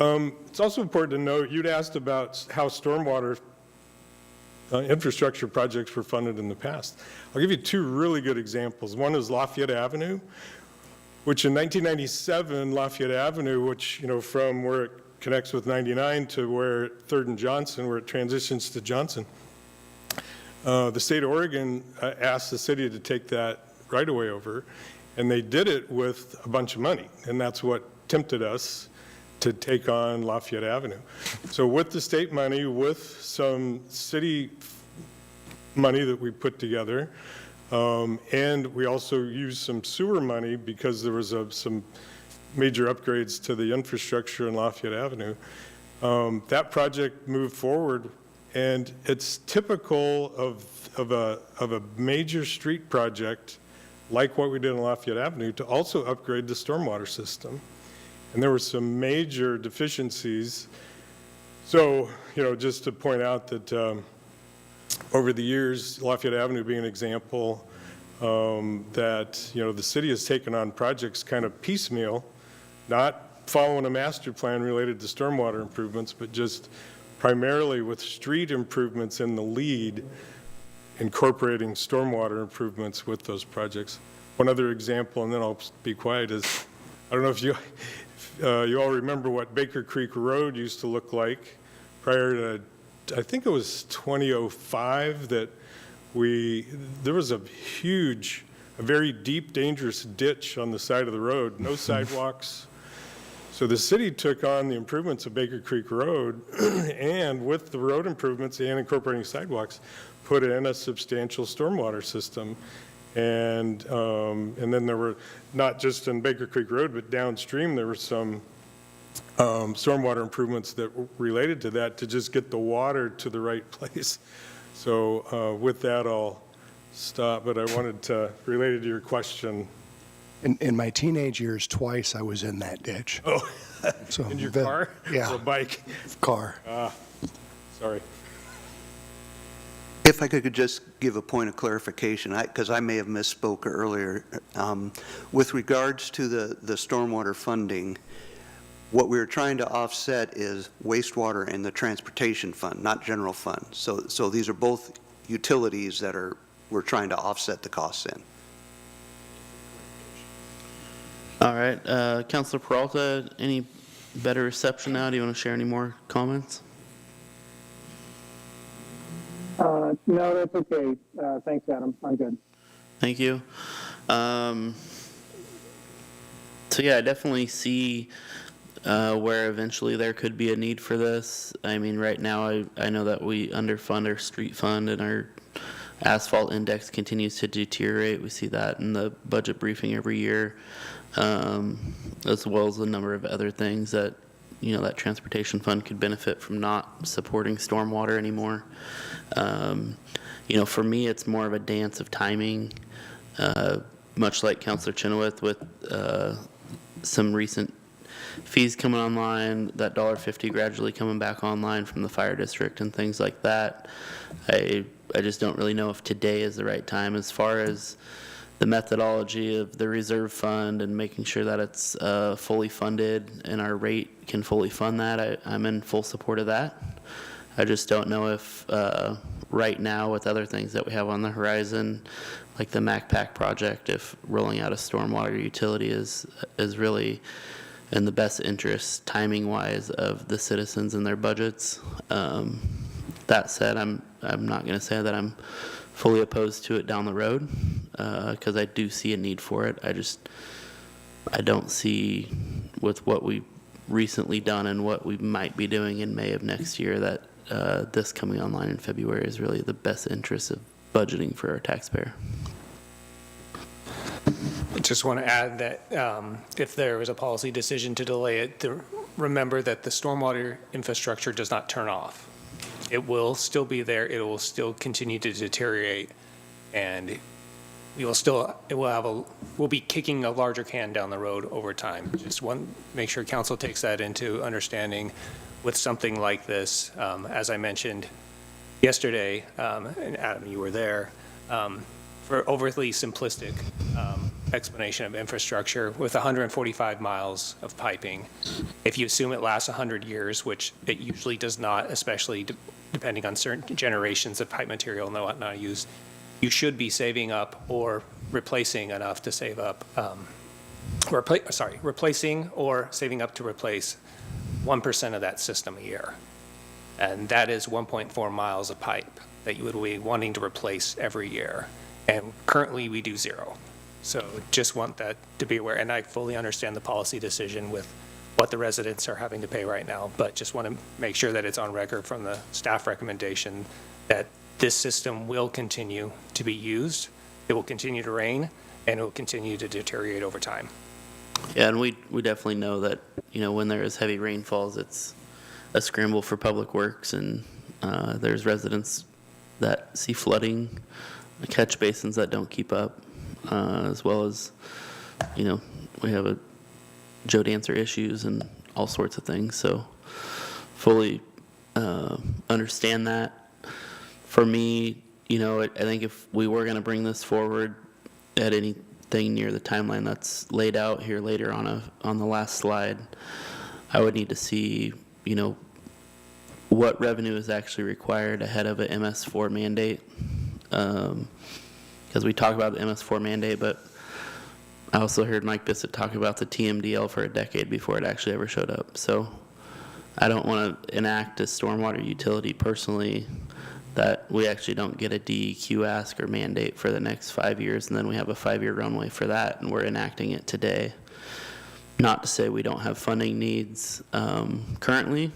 It's also important to note, you'd asked about how stormwater infrastructure projects were funded in the past. I'll give you two really good examples. One is Lafayette Avenue, which in 1997, Lafayette Avenue, which, from where it connects with 99 to where 3rd and Johnson, where it transitions to Johnson, the state of Oregon asked the city to take that right away over, and they did it with a bunch of money, and that's what tempted us to take on Lafayette Avenue. So with the state money, with some city money that we put together, and we also used some sewer money because there was some major upgrades to the infrastructure in Lafayette Avenue. That project moved forward, and it's typical of a major street project like what we did in Lafayette Avenue to also upgrade the stormwater system. And there were some major deficiencies. So, just to point out that over the years, Lafayette Avenue being an example, that, the city has taken on projects kind of piecemeal, not following a master plan related to stormwater improvements, but just primarily with street improvements in the lead, incorporating stormwater improvements with those projects. One other example, and then I'll be quiet, is I don't know if you all remember what Baker Creek Road used to look like prior to, I think it was 2005, that there was a very deep, dangerous ditch on the side of the road, no sidewalks. So the city took on the improvements of Baker Creek Road, and with the road improvements and incorporating sidewalks, put in a substantial stormwater system. And then there were, not just in Baker Creek Road, but downstream, there were some stormwater improvements that were related to that to just get the water to the right place. So with that, I'll stop, but I wanted to, related to your question. In my teenage years, twice I was in that ditch. Oh, So in your car? Yeah. Or a bike? Car. Sorry. If I could just give a point of clarification, because I may have misspoke earlier. With regards to the stormwater funding, what we're trying to offset is wastewater and the transportation fund, not general fund. So these are both utilities that we're trying to offset the costs in. All right, Councilor Peralta, any better reception now? Do you want to share any more comments? No, that's okay. Thanks, Adam. I'm good. Thank you. So yeah, I definitely see where eventually there could be a need for this. I mean, right now I know that we underfund our street fund and our asphalt index continues to deteriorate. We see that in the budget briefing every year, as well as a number of other things that, that transportation fund could benefit from not supporting stormwater anymore. For me, it's more of a dance of timing, much like Councilor Chenoweth with some recent fees coming online, that $1.50 gradually coming back online from the fire district and things like that. I just don't really know if today is the right time. As far as the methodology of the reserve fund and making sure that it's fully funded and our rate can fully fund that, I'm in full support of that. I just don't know if right now with other things that we have on the horizon, like the MacPac project, if rolling out a stormwater utility is really in the best interest timing-wise of the citizens and their budgets. That said, I'm not going to say that I'm fully opposed to it down the road, because I do see a need for it. I don't see with what we've recently done and what we might be doing in May of next year that this coming online in February is really the best interest of budgeting for our taxpayer. I just want to add that if there was a policy decision to delay it, remember that the stormwater infrastructure does not turn off. It will still be there. It will still continue to deteriorate, and we'll be kicking a larger can down the road over time. Just make sure council takes that into understanding with something like this. As I mentioned yesterday, and Adam, you were there, for overly simplistic explanation of infrastructure with 145 miles of piping. If you assume it lasts 100 years, which it usually does not, especially depending on certain generations of pipe material and whatnot used, you should be saving up or replacing enough to save up, replacing or saving up to replace 1% of that system a year. And that is 1.4 miles of pipe that you would be wanting to replace every year. And currently we do 0. So just want that to be aware. And I fully understand the policy decision with what the residents are having to pay right now, but just want to make sure that it's on record from the staff recommendation that this system will continue to be used. It will continue to rain, and it will continue to deteriorate over time. Yeah, and we definitely know that, when there is heavy rainfalls, it's a scramble for public works, and there's residents that see flooding, catch basins that don't keep up, as well as, we have Joe Dancer issues and all sorts of things. So fully understand that. For me, I think if we were going to bring this forward at anything near the timeline that's laid out here later on the last slide, I would need to see, what revenue is actually required ahead of an MS4 mandate. Because we talk about the MS4 mandate, but I also heard Mike Bissett talk about the TMDL for a decade before it actually ever showed up. So I don't want to enact a stormwater utility personally that we actually don't get a DEQ ask or mandate for the next 5 years, and then we have a 5-year runway for that, and we're enacting it today. Not to say we don't have funding needs currently,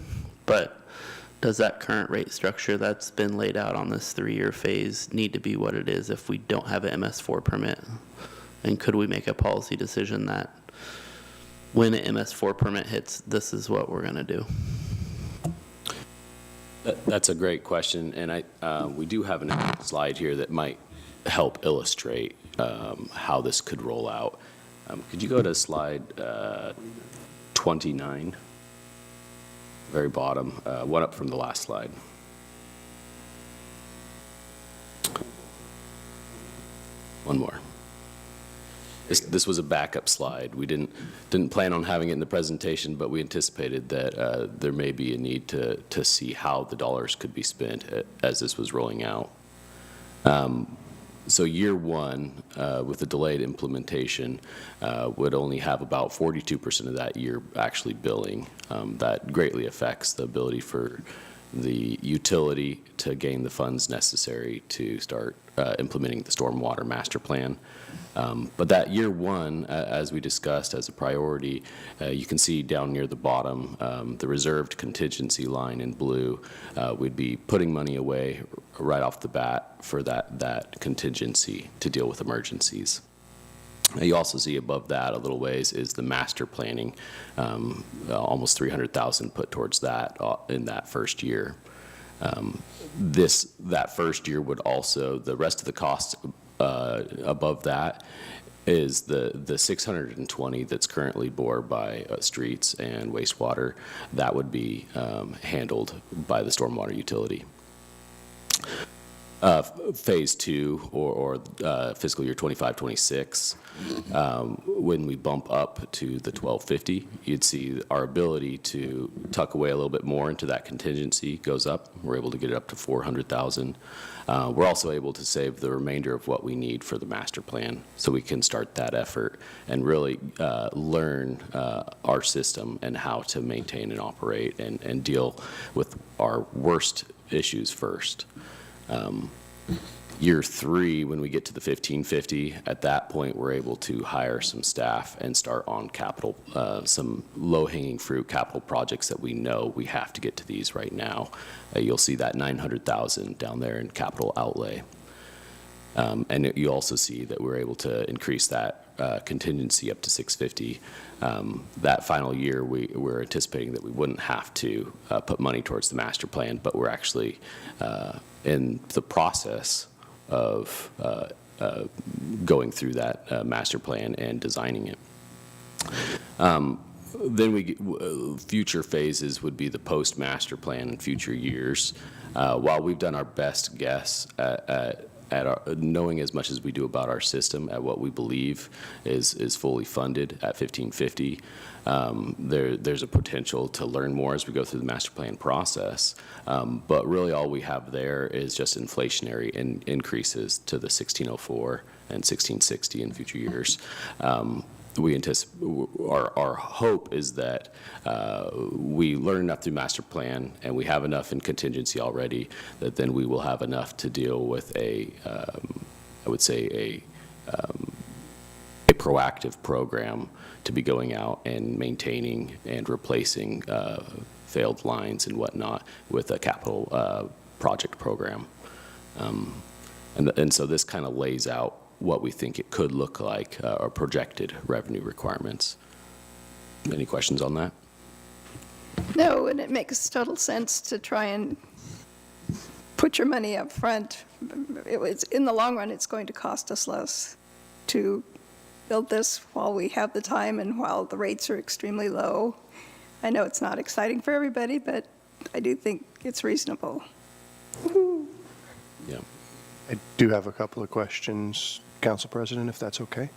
but does that current rate structure that's been laid out on this 3-year phase need to be what it is if we don't have an MS4 permit? And could we make a policy decision that when an MS4 permit hits, this is what we're going to do? That's a great question, and we do have a slide here that might help illustrate how this could roll out. Could you go to slide 29? Very bottom, one up from the last slide. One more. This was a backup slide. We didn't plan on having it in the presentation, but we anticipated that there may be a need to see how the dollars could be spent as this was rolling out. So year one, with the delayed implementation, would only have about 42% of that year actually billing. That greatly affects the ability for the utility to gain the funds necessary to start implementing the stormwater master plan. But that year one, as we discussed as a priority, you can see down near the bottom, the reserved contingency line in blue. We'd be putting money away right off the bat for that contingency to deal with emergencies. You also see above that a little ways is the master planning, almost 300,000 put towards that in that first year. That first year would also, the rest of the costs above that is the 620 that's currently bore by streets and wastewater. That would be handled by the stormwater utility. Phase 2 or fiscal year 25-26, when we bump up to the 1250, you'd see our ability to tuck away a little bit more into that contingency goes up. We're able to get it up to 400,000. We're also able to save the remainder of what we need for the master plan, so we can start that effort and really learn our system and how to maintain and operate and deal with our worst issues first. Year 3, when we get to the 1550, at that point, we're able to hire some staff and start on capital, some low-hanging fruit capital projects that we know we have to get to these right now. You'll see that 900,000 down there in capital outlay. And you also see that we're able to increase that contingency up to 650. That final year, we're anticipating that we wouldn't have to put money towards the master plan, but we're actually in the process of going through that master plan and designing it. Then future phases would be the post-master plan in future years. While we've done our best guess at knowing as much as we do about our system at what we believe is fully funded at 1550, there's a potential to learn more as we go through the master plan process. But really all we have there is just inflationary increases to the 1604 and 1660 in future years. We anticipate, our hope is that we learn enough through master plan and we have enough in contingency already that then we will have enough to deal with I would say a proactive program to be going out and maintaining and replacing failed lines and whatnot with a capital project program. And so this kind of lays out what we think it could look like, or projected revenue requirements. Any questions on that? No, and it makes total sense to try and put your money up front. In the long run, it's going to cost us less to build this while we have the time and while the rates are extremely low. I know it's not exciting for everybody, but I do think it's reasonable. Yeah. I do have a couple of questions, Council President, if that's okay.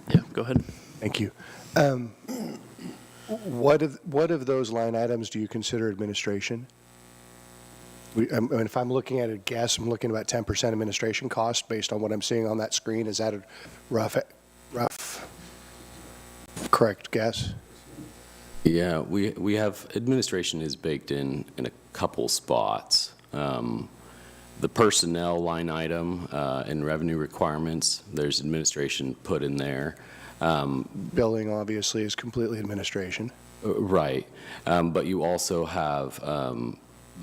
Yeah, go ahead. Thank you. What of those line items do you consider administration? I mean, if I'm looking at a guess, I'm looking at about 10% administration cost based on what I'm seeing on that screen. Is that a rough correct guess? Yeah, we have administration is baked in a couple spots. The personnel line item and revenue requirements, there's administration put in there. Billing obviously is completely administration. Right, but you also have,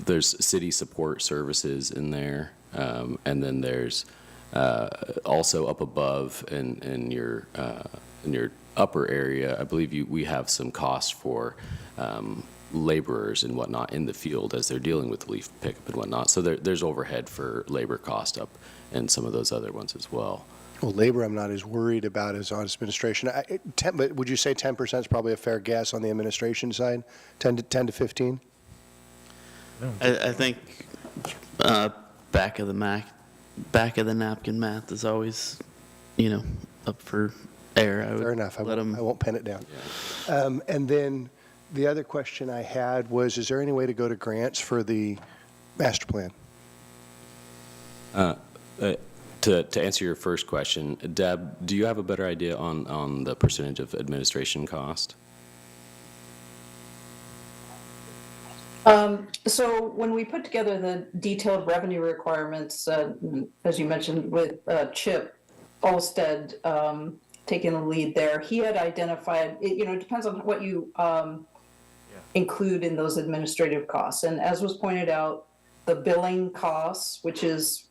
there's city support services in there, and then there's also up above in your upper area, I believe we have some costs for laborers and whatnot in the field as they're dealing with leaf pickup and whatnot. So there's overhead for labor cost up and some of those other ones as well. Well, labor I'm not as worried about as on administration. But would you say 10% is probably a fair guess on the administration side? 10 to 15? I think back of the napkin math is always, up for air. Fair enough. I won't pen it down. Yeah. And then the other question I had was, is there any way to go to grants for the master plan? To answer your first question, Deb, do you have a better idea on the percentage of administration cost? So when we put together the detailed revenue requirements, as you mentioned with Chip Olsted taking the lead there, he had identified, it depends on what you include in those administrative costs. And as was pointed out, the billing costs, which is,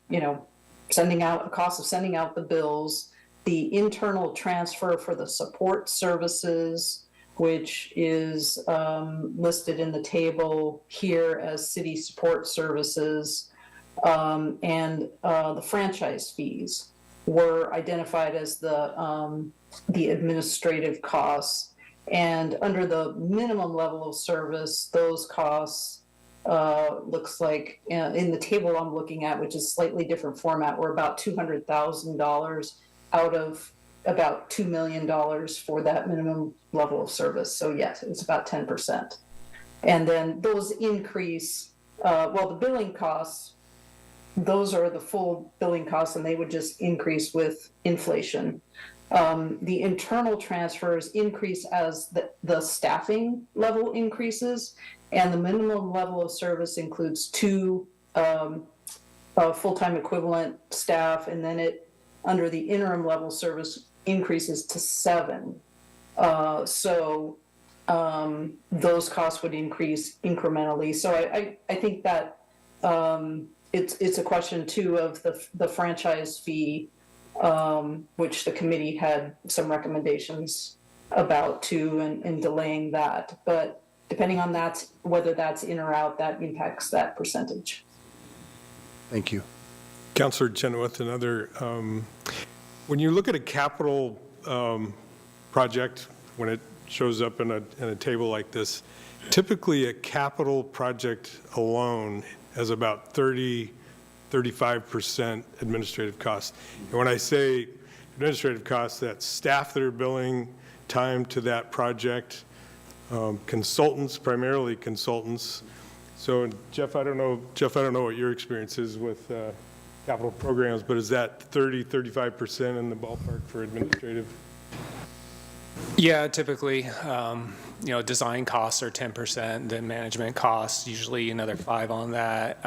sending out the bills, the internal transfer for the support services, which is listed in the table here as city support services, and the franchise fees. were identified as the administrative costs. And under the minimum level of service, those costs, looks like in the table I'm looking at, which is slightly different format, were about $200,000 out of about $2 million for that minimum level of service. So yes, it's about 10%. And then those increase, well, the billing costs, those are the full billing costs, and they would just increase with inflation. The internal transfers increase as the staffing level increases, and the minimum level of service includes 2 full-time equivalent staff, and then it, under the interim level service, increases to 7. So those costs would increase incrementally. So I think that it's a question too of the franchise fee, which the committee had some recommendations about too, and delaying that. But depending on whether that's in or out, that impacts that percentage. Thank you. Councilor Chenoweth, another, when you look at a capital project, when it shows up in a table like this, typically a capital project alone has about 35% administrative costs. And when I say administrative costs, that's staff that are billing time to that project, consultants, primarily consultants. So Jeff, I don't know what your experience is with capital programs, but is that 35% in the ballpark for administrative? Yeah, typically, design costs are 10%, then management costs, usually another 5 on that.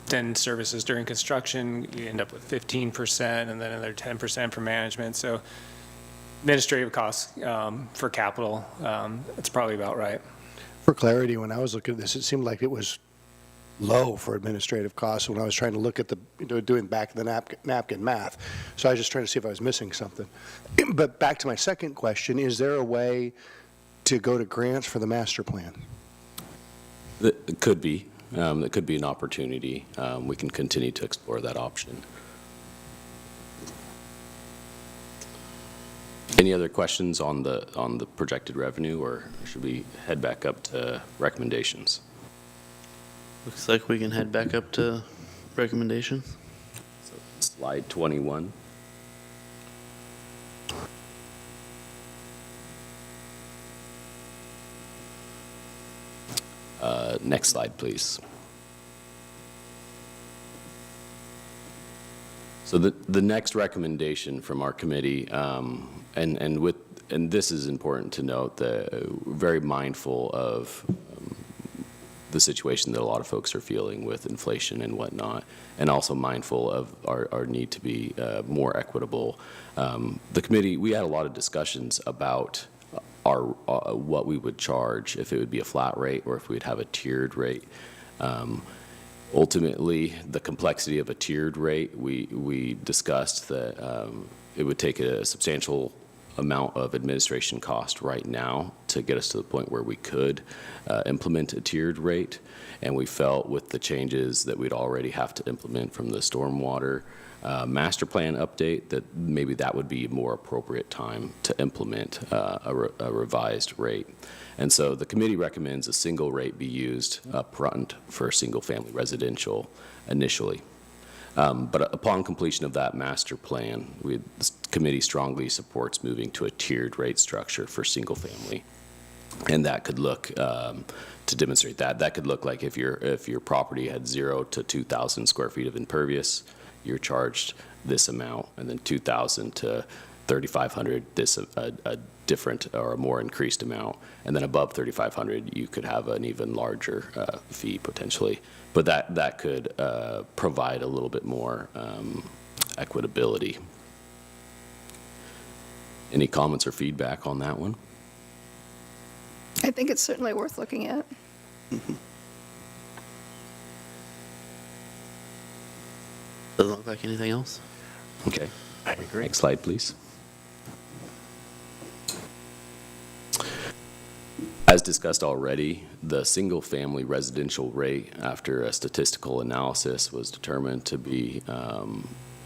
Then services during construction, you end up with 15%, and then another 10% for management. So administrative costs for capital, it's probably about right. For clarity, when I was looking at this, it seemed like it was low for administrative costs when I was trying to look at doing back of the napkin math. So I was just trying to see if I was missing something. But back to my second question, is there a way to go to grants for the master plan? It could be. It could be an opportunity. We can continue to explore that option. Any other questions on the projected revenue, or should we head back up to recommendations? Looks like we can head back up to recommendations. So, slide 21. Next slide, please. So the next recommendation from our committee, and this is important to note, that we're very mindful of the situation that a lot of folks are feeling with inflation and whatnot, and also mindful of our need to be more equitable. The committee, we had a lot of discussions about what we would charge, if it would be a flat rate or if we'd have a tiered rate. Ultimately, the complexity of a tiered rate, we discussed that it would take a substantial amount of administration cost right now to get us to the point where we could implement a tiered rate. And we felt with the changes that we'd already have to implement from the stormwater master plan update, that maybe that would be a more appropriate time to implement a revised rate. And so the committee recommends a single rate be used up front for single-family residential initially. But upon completion of that master plan, the committee strongly supports moving to a tiered rate structure for single-family. And that could look, to demonstrate that could look like if your property had 0 to 2,000 square feet of impervious, you're charged this amount, and then 2,000 to 3,500, this a different or a more increased amount, and then above 3,500, you could have an even larger fee potentially. But that could provide a little bit more equitability. Any comments or feedback on that one? I think it's certainly worth looking at. Doesn't look like anything else. Okay. I agree. Next slide, please. As discussed already, the single-family residential rate, after a statistical analysis, was determined to be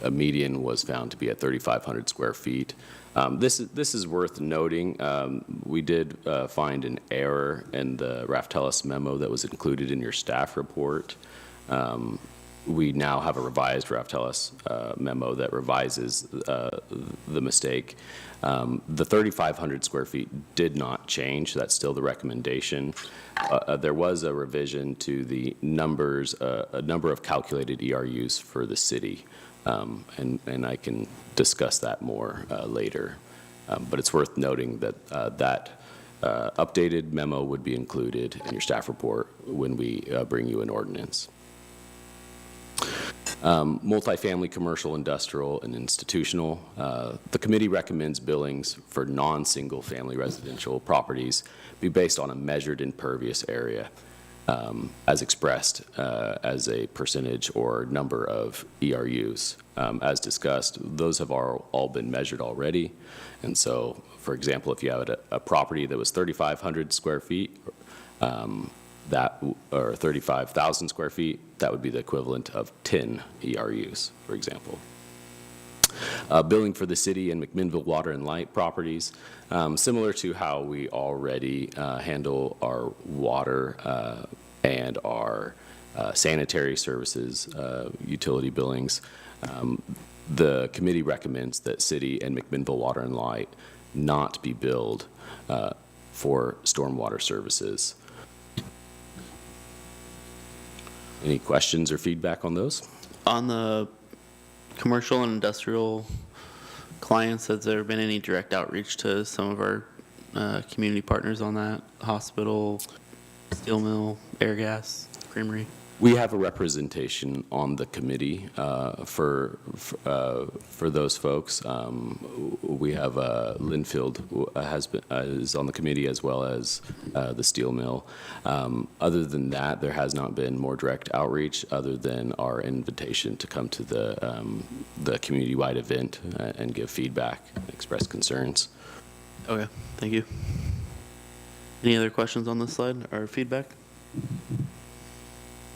a median was found to be at 3,500 square feet. This is worth noting. We did find an error in the Raftellus memo that was included in your staff report. We now have a revised Raftellus memo that revises the mistake. The 3,500 square feet did not change. That's still the recommendation. There was a revision to the numbers, a number of calculated ERUs for the city, and I can discuss that more later. But it's worth noting that that updated memo would be included in your staff report when we bring you an ordinance. Multifamily, commercial, industrial, and institutional. The committee recommends billings for non-single family residential properties be based on a measured impervious area as expressed as a percentage or number of ERUs. As discussed, those have all been measured already. And so, for example, if you have a property that was 3,500 square feet, or 35,000 square feet, that would be the equivalent of 10 ERUs, for example. Billing for the city and McMinnville Water and Light properties, similar to how we already handle our water and our sanitary services utility billings. The committee recommends that city and McMinnville Water and Light not be billed for stormwater services. Any questions or feedback on those? On the commercial and industrial clients, has there been any direct outreach to some of our community partners on that? Hospital, steel mill, air gas, creamery? We have a representation on the committee for those folks. We have Linfield is on the committee, as well as the steel mill. Other than that, there has not been more direct outreach other than our invitation to come to the community-wide event and give feedback and express concerns. Okay, thank you. Any other questions on this slide or feedback?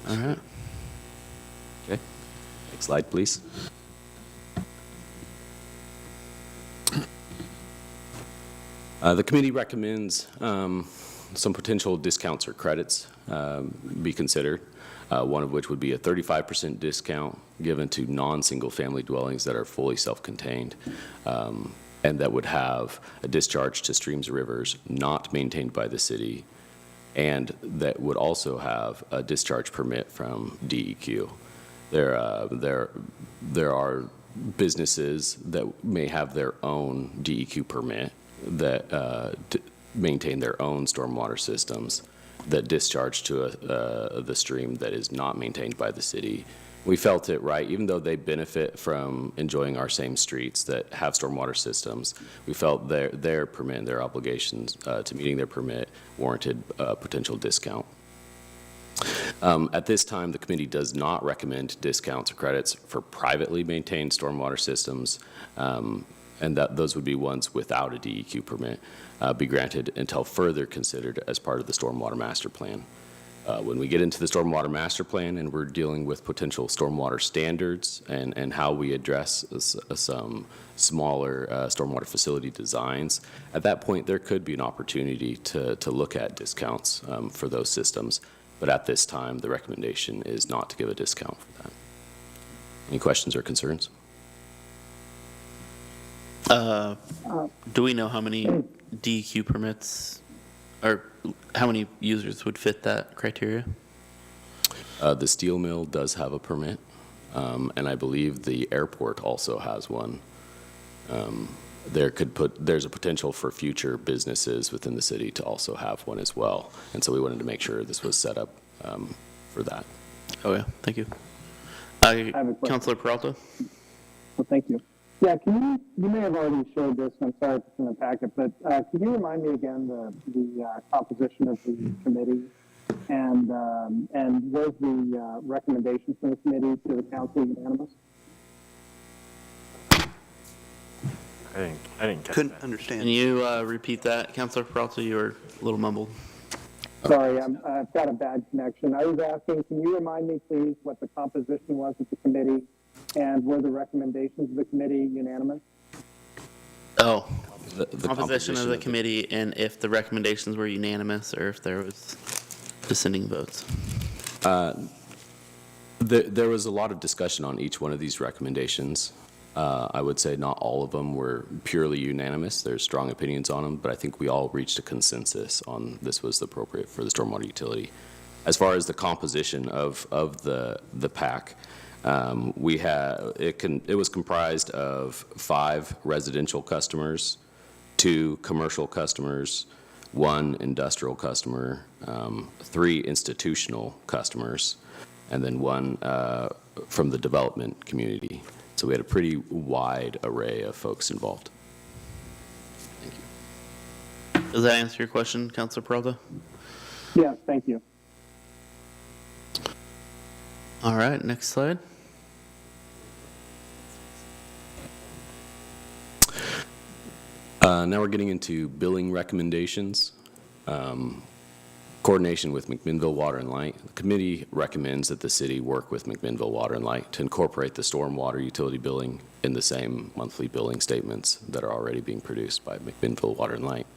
All right. Okay. Next slide, please. The committee recommends some potential discounts or credits be considered, one of which would be a 35% discount given to non-single family dwellings that are fully self-contained, and that would have a discharge to streams or rivers not maintained by the city, and that would also have a discharge permit from DEQ. There are businesses that may have their own DEQ permit that maintain their own stormwater systems that discharge to the stream that is not maintained by the city. We felt it right, even though they benefit from enjoying our same streets that have stormwater systems, we felt their permit and their obligations to meeting their permit warranted a potential discount. At this time, the committee does not recommend discounts or credits for privately maintained stormwater systems, and that those would be ones without a DEQ permit, be granted until further considered as part of the Stormwater Master Plan. When we get into the Stormwater Master Plan and we're dealing with potential stormwater standards and how we address some smaller stormwater facility designs, at that point there could be an opportunity to look at discounts for those systems. But at this time, the recommendation is not to give a discount for that. Any questions or concerns? Do we know how many DEQ permits or how many users would fit that criteria? The steel mill does have a permit, and I believe the airport also has one. There's a potential for future businesses within the city to also have one as well, and so we wanted to make sure this was set up for that. Okay, thank you. have a question. Councilor Peralta? Well, thank you. Yeah, you may have already showed this, I'm sorry if it's in the packet, but could you remind me again the composition of the committee and was the recommendation from the committee to the council unanimous? I didn't catch Couldn't that. understand. Can you repeat that, Councilor Peralta? You were a little mumbled. Sorry, I've got a bad connection. I was asking, can you remind me, please, what the composition was of the committee And were the recommendations of the committee unanimous? Oh, The composition of the committee, and if the recommendations were unanimous or if there was dissenting votes. There was a lot of discussion on each one of these recommendations. I would say not all of them were purely unanimous. There's strong opinions on them, but I think we all reached a consensus on this was appropriate for the stormwater utility. As far as the composition of the PAC, it was comprised of 5 residential customers, 2 commercial customers, 1 industrial customer, 3 institutional customers, and then 1 from the development community. So we had a pretty wide array of folks involved. Thank you. Does that answer your question, Councilor Peralta? Yes, thank you. All right, next slide. Now we're getting into billing recommendations. Coordination with McMinnville Water and Light. The committee recommends that the city work with McMinnville Water and Light to incorporate the stormwater utility billing in the same monthly billing statements that are already being produced by McMinnville Water and Light.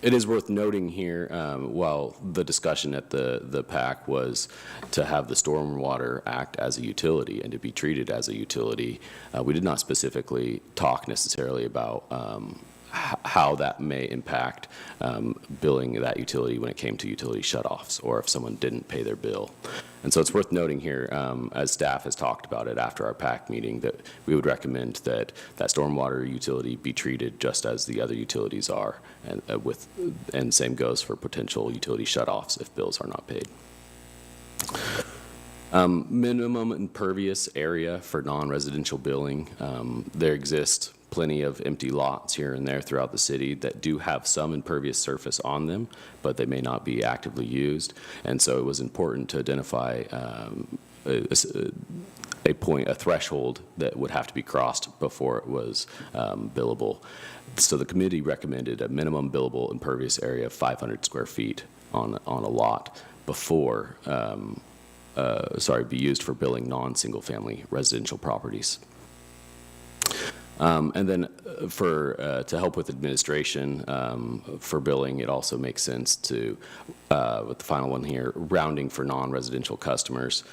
It is worth noting here, while the discussion at the PAC was to have the Stormwater act as a utility and to be treated as a utility, we did not specifically talk necessarily about how that may impact billing that utility when it came to utility shutoffs or if someone didn't pay their bill. And so it's worth noting here, as staff has talked about it after our PAC meeting, that we would recommend that stormwater utility be treated just as the other utilities are, and same goes for potential utility shutoffs if bills are not paid. Minimum impervious area for non-residential billing. There exists plenty of empty lots here and there throughout the city that do have some impervious surface on them, but they may not be actively used. And so it was important to identify a threshold that would have to be crossed before it was billable. So the committee recommended a minimum billable impervious area of 500 square feet on a lot before, be used for billing non-single family residential properties. And then to help with administration for billing, it also makes sense to, with the final one here, rounding for non-residential customers.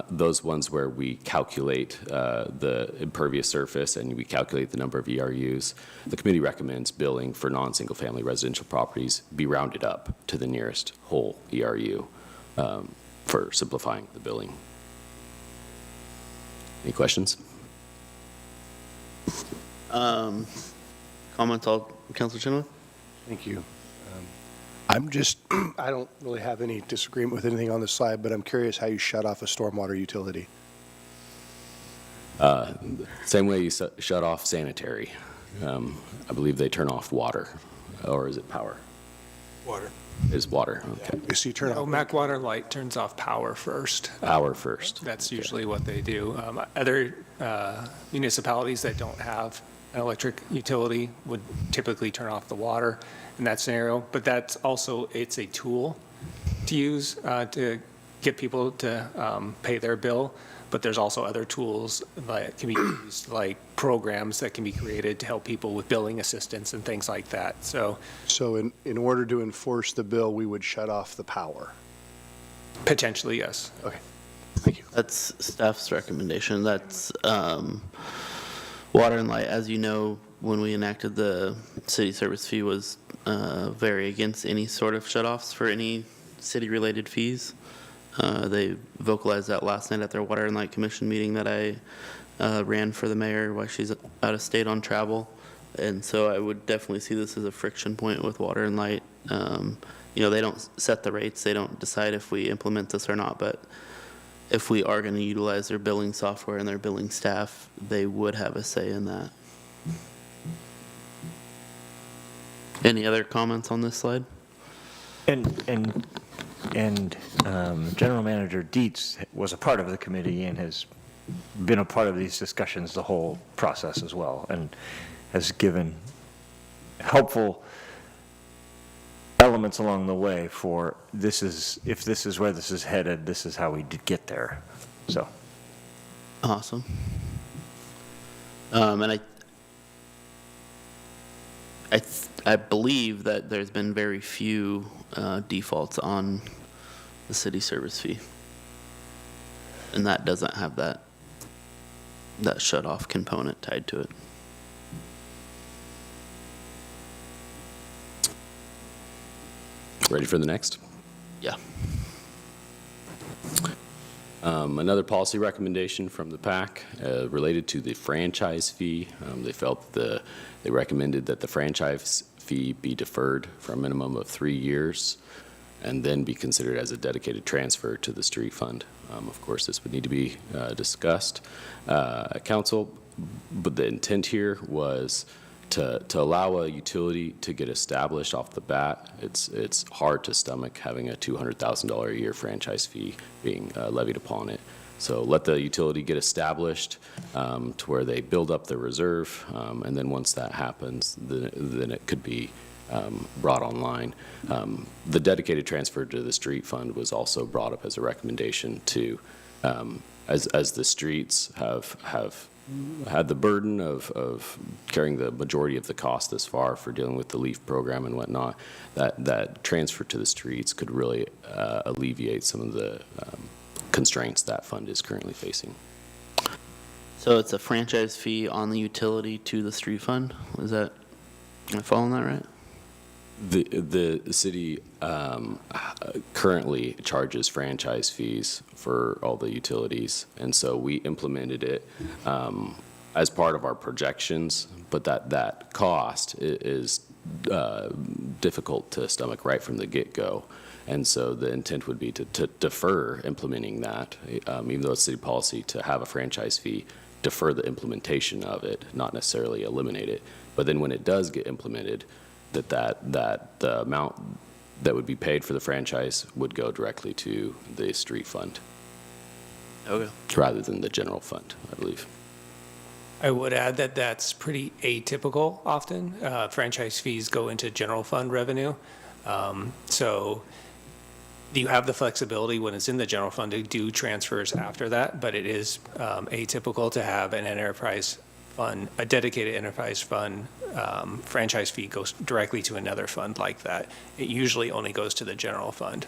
Those ones where we calculate the impervious surface and we calculate the number of ERUs, the committee recommends billing for non-single family residential properties be rounded up to the nearest whole ERU for simplifying the billing. Any questions? Comments, Councilor Chenoweth? Thank you. I'm just, I don't really have any disagreement with anything on this slide, but I'm curious how you shut off a stormwater utility. Same way you shut off sanitary. I believe they turn off water, or is it power? Water. Is water, okay. So you turn off. Mac Water Light turns off power first. Power first. That's usually what they do. Other municipalities that don't have an electric utility would typically turn off the water in that scenario, but that's also, it's a tool to use to get people to pay their bill. But there's also other tools that can be used, like programs that can be created to help people with billing assistance and things like that. So in order to enforce the bill, we would shut off the power. potentially, yes. Okay. Thank you. That's staff's recommendation. That's Water and Light, as you know, when we enacted the city service fee, was very against any sort of shutoffs for any city-related fees. They vocalized that last night at their Water and Light Commission meeting that I ran for the mayor while she's out of state on travel. And so I would definitely see this as a friction point with Water and Light. They don't set the rates. They don't decide if we implement this or not. But if we are going to utilize their billing software and their billing staff, they would have a say in that. Any other comments on this slide? And General Manager Dietz was a part of the committee and has been a part of these discussions the whole process as well, and has given helpful elements along the way for if this is where this is headed, this is how we did get there. So Awesome. And I believe that there's been very few defaults on the city service fee, and that doesn't have that shut-off component tied to it. Ready for the next? Yeah. Another policy recommendation from the PAC related to the franchise fee. They recommended that the franchise fee be deferred for a minimum of 3 years and then be considered as a dedicated transfer to the street fund. Of course, this would need to be discussed at council, but the intent here was to allow a utility to get established off the bat. It's hard to stomach having a $200,000 a year franchise fee being levied upon it. So let the utility get established to where they build up their reserve, and then once that happens, then it could be brought online. The dedicated transfer to the street fund was also brought up as a recommendation to, as the streets have had the burden of carrying the majority of the cost this far for dealing with the LEAF program and whatnot, that transfer to the streets could really alleviate some of the constraints that fund is currently facing. So it's a franchise fee on the utility to the street fund? Am I following that right? The city currently charges franchise fees for all the utilities, and so we implemented it as part of our projections, but that cost is difficult to stomach right from the get-go. And so the intent would be to defer implementing that, even though it's city policy to have a franchise fee, defer the implementation of it, not necessarily eliminate it. But then when it does get implemented, that the amount that would be paid for the franchise would go directly to the street fund. Okay. Rather than the general fund, I believe. I would add that that's pretty atypical often. Franchise fees go into general fund revenue. So you have the flexibility when it's in the general fund to do transfers after that, but it is atypical to have an enterprise fund, a dedicated enterprise fund franchise fee goes directly to another fund like that. It usually only goes to the general fund.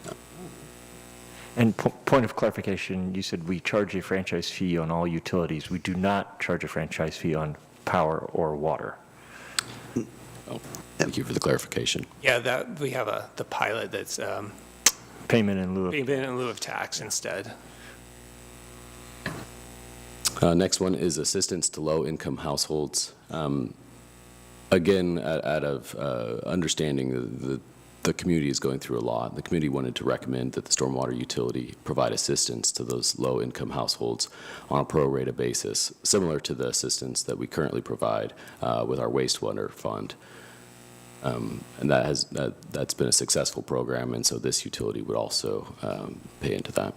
And point of clarification, you said we charge a franchise fee on all utilities. We do not charge a franchise fee on power or water. Oh, thank you for the clarification. Yeah, that we have the pilot that's Payment in lieu of. payment in lieu of tax instead. Next one is assistance to low-income households. Again, out of understanding the community is going through a lot, the community wanted to recommend that the stormwater utility provide assistance to those low-income households on a pro rata basis, similar to the assistance that we currently provide with our wastewater fund. And that's been a successful program, and so this utility would also pay into that.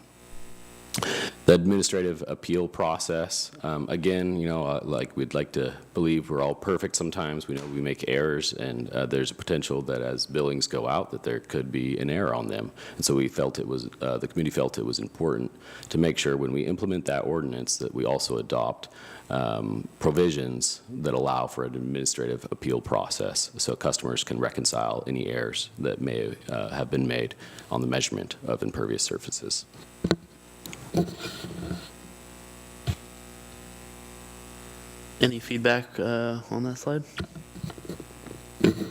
The administrative appeal process, again, like we'd like to believe we're all perfect sometimes. We know we make errors, and there's a potential that as billings go out that there could be an error on them. And so we felt it was, the community felt it was important to make sure when we implement that ordinance that we also adopt provisions that allow for an administrative appeal process so customers can reconcile any errors that may have been made on the measurement of impervious surfaces. Any feedback on that slide? Looks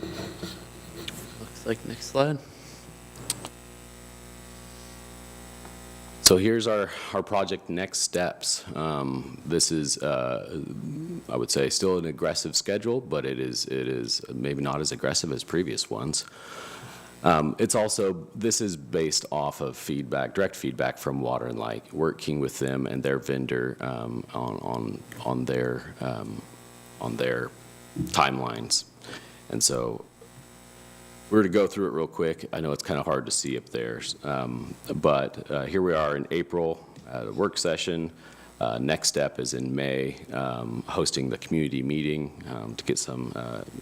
like next slide. So here's our project next steps. This is, I would say, still an aggressive schedule, but it is maybe not as aggressive as previous ones. It's also, this is based off of feedback, direct feedback from Water and Light, working with them and their vendor on their timelines. And so we're to go through it real quick. I know it's kind of hard to see up there, but here we are in April at a work session. Next step is in May, hosting the community meeting to get some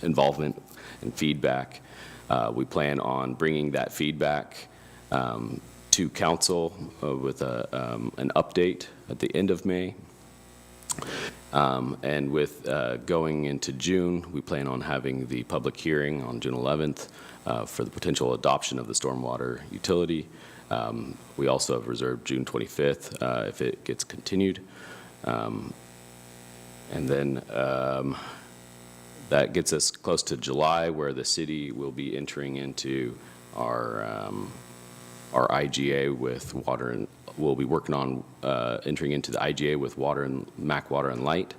involvement and feedback. We plan on bringing that feedback to council with an update at the end of May. And with going into June, we plan on having the public hearing on June 11th for the potential adoption of the stormwater utility. We also have reserved June 25th if it gets continued. And then that gets us close to July, where the city will be entering into our IGA with water, and we'll be working on entering into the IGA with water and MAC Water and Light,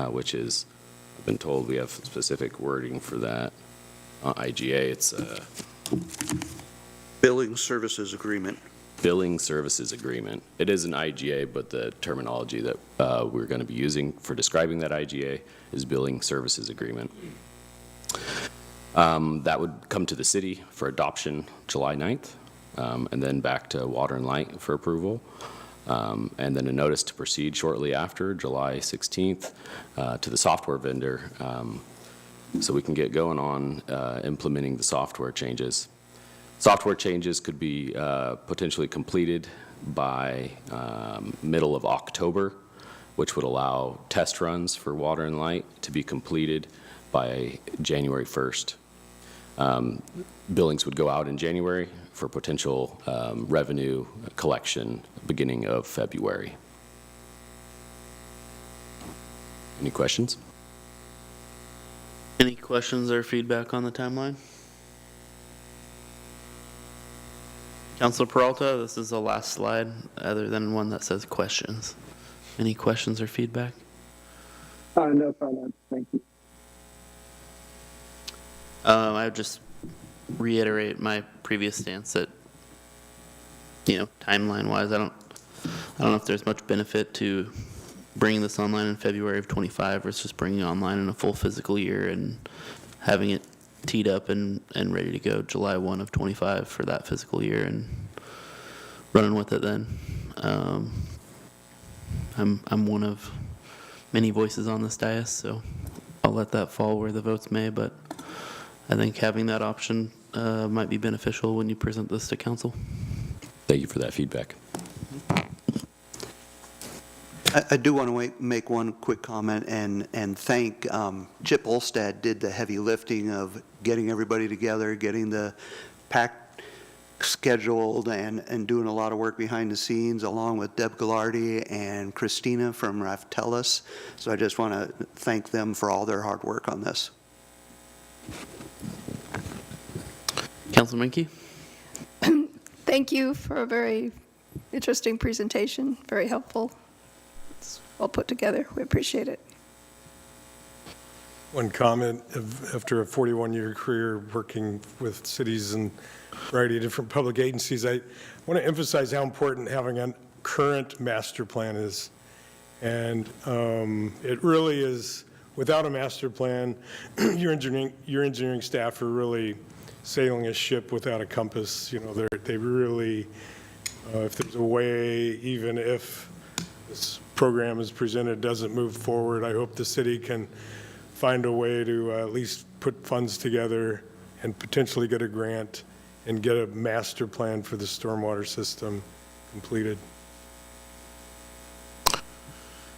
which is, I've been told we have specific wording for that. IGA, it's a Billing Services Agreement. billing services agreement. It is an IGA, but the terminology that we're going to be using for describing that IGA is billing services agreement. That would come to the city for adoption July 9th, and then back to Water and Light for approval. And then a notice to proceed shortly after, July 16th, to the software vendor, so we can get going on implementing the software changes. Software changes could be potentially completed by middle of October, which would allow test runs for Water and Light to be completed by January 1st. Billings would go out in January for potential revenue collection beginning of February. Any questions? Any questions or feedback on the timeline? Councilor Peralta, this is the last slide, other than one that says questions. Any questions or feedback? No comment. Thank you. I would just reiterate my previous stance that, timeline-wise, I don't know if there's much benefit to bringing this online in February of 25 versus bringing it online in a full physical year and having it teed up and ready to go July 1 of 25 for that physical year and running with it then. I'm one of many voices on this dais, so I'll let that fall where the votes may, but I think having that option might be beneficial when you present this to council. Thank you for that feedback. I do want to make one quick comment and thank Chip Olstad did the heavy lifting of getting everybody together, getting the pack scheduled and doing a lot of work behind the scenes along with Deb Gallardi and Christina from Raftellus. So I just want to thank them for all their hard work on this. Councilor Menke? Thank you for a very interesting presentation, very helpful. It's well put together. We appreciate it. One comment, after a 41-year career working with cities and a variety of different public agencies, I want to emphasize how important having a current master plan is. And it really is, without a master plan, your engineering staff are really sailing a ship without a compass. They really, if there's a way, even if this program is presented doesn't move forward, I hope the city can find a way to at least put funds together and potentially get a grant and get a master plan for the stormwater system completed.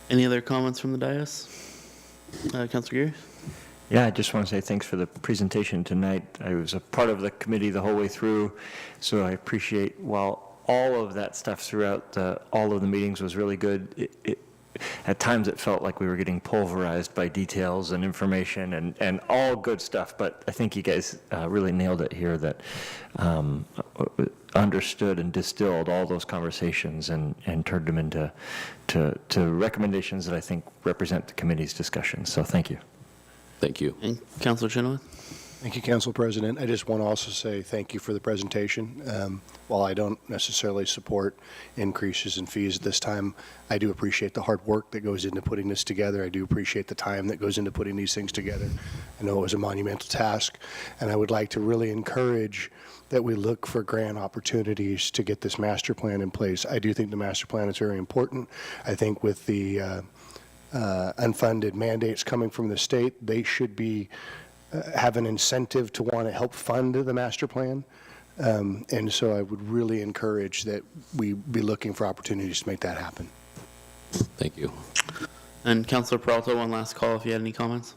Any other comments from the dais? Councilor Geary? Yeah, I just want to say thanks for the presentation tonight. I was a part of the committee the whole way through, so I appreciate, while all of that stuff throughout all of the meetings was really good, at times it felt like we were getting pulverized by details and information and all good stuff, but I think you guys really nailed it here, that understood and distilled all those conversations and turned them into to recommendations that I think represent the committee's discussion. So thank you. Thank you. And Councilor Chenoweth? Thank you, Council President. I just want to also say thank you for the presentation. While I don't necessarily support increases in fees at this time, I do appreciate the hard work that goes into putting this together. I do appreciate the time that goes into putting these things together. I know it was a monumental task, and I would like to really encourage that we look for grant opportunities to get this master plan in place. I do think the master plan is very important. I think with the unfunded mandates coming from the state, they should be have an incentive to want to help fund the master plan. And so I would really encourage that we be looking for opportunities to make that happen. Thank you. And Councilor Peralta, one last call if you had any comments.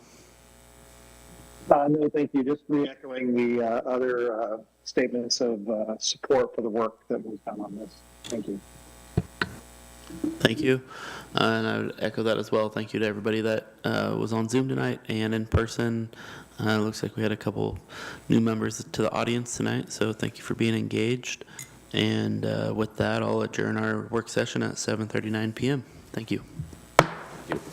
No, thank you. Just re-echoing the other statements of support for the work that was done on this. Thank you. Thank you. And I would echo that as well. Thank you to everybody that was on Zoom tonight and in person. Looks like we had a couple new members to the audience tonight, so thank you for being engaged. And with that, I'll adjourn our work session at 7:39 p.m. Thank you. Thank you.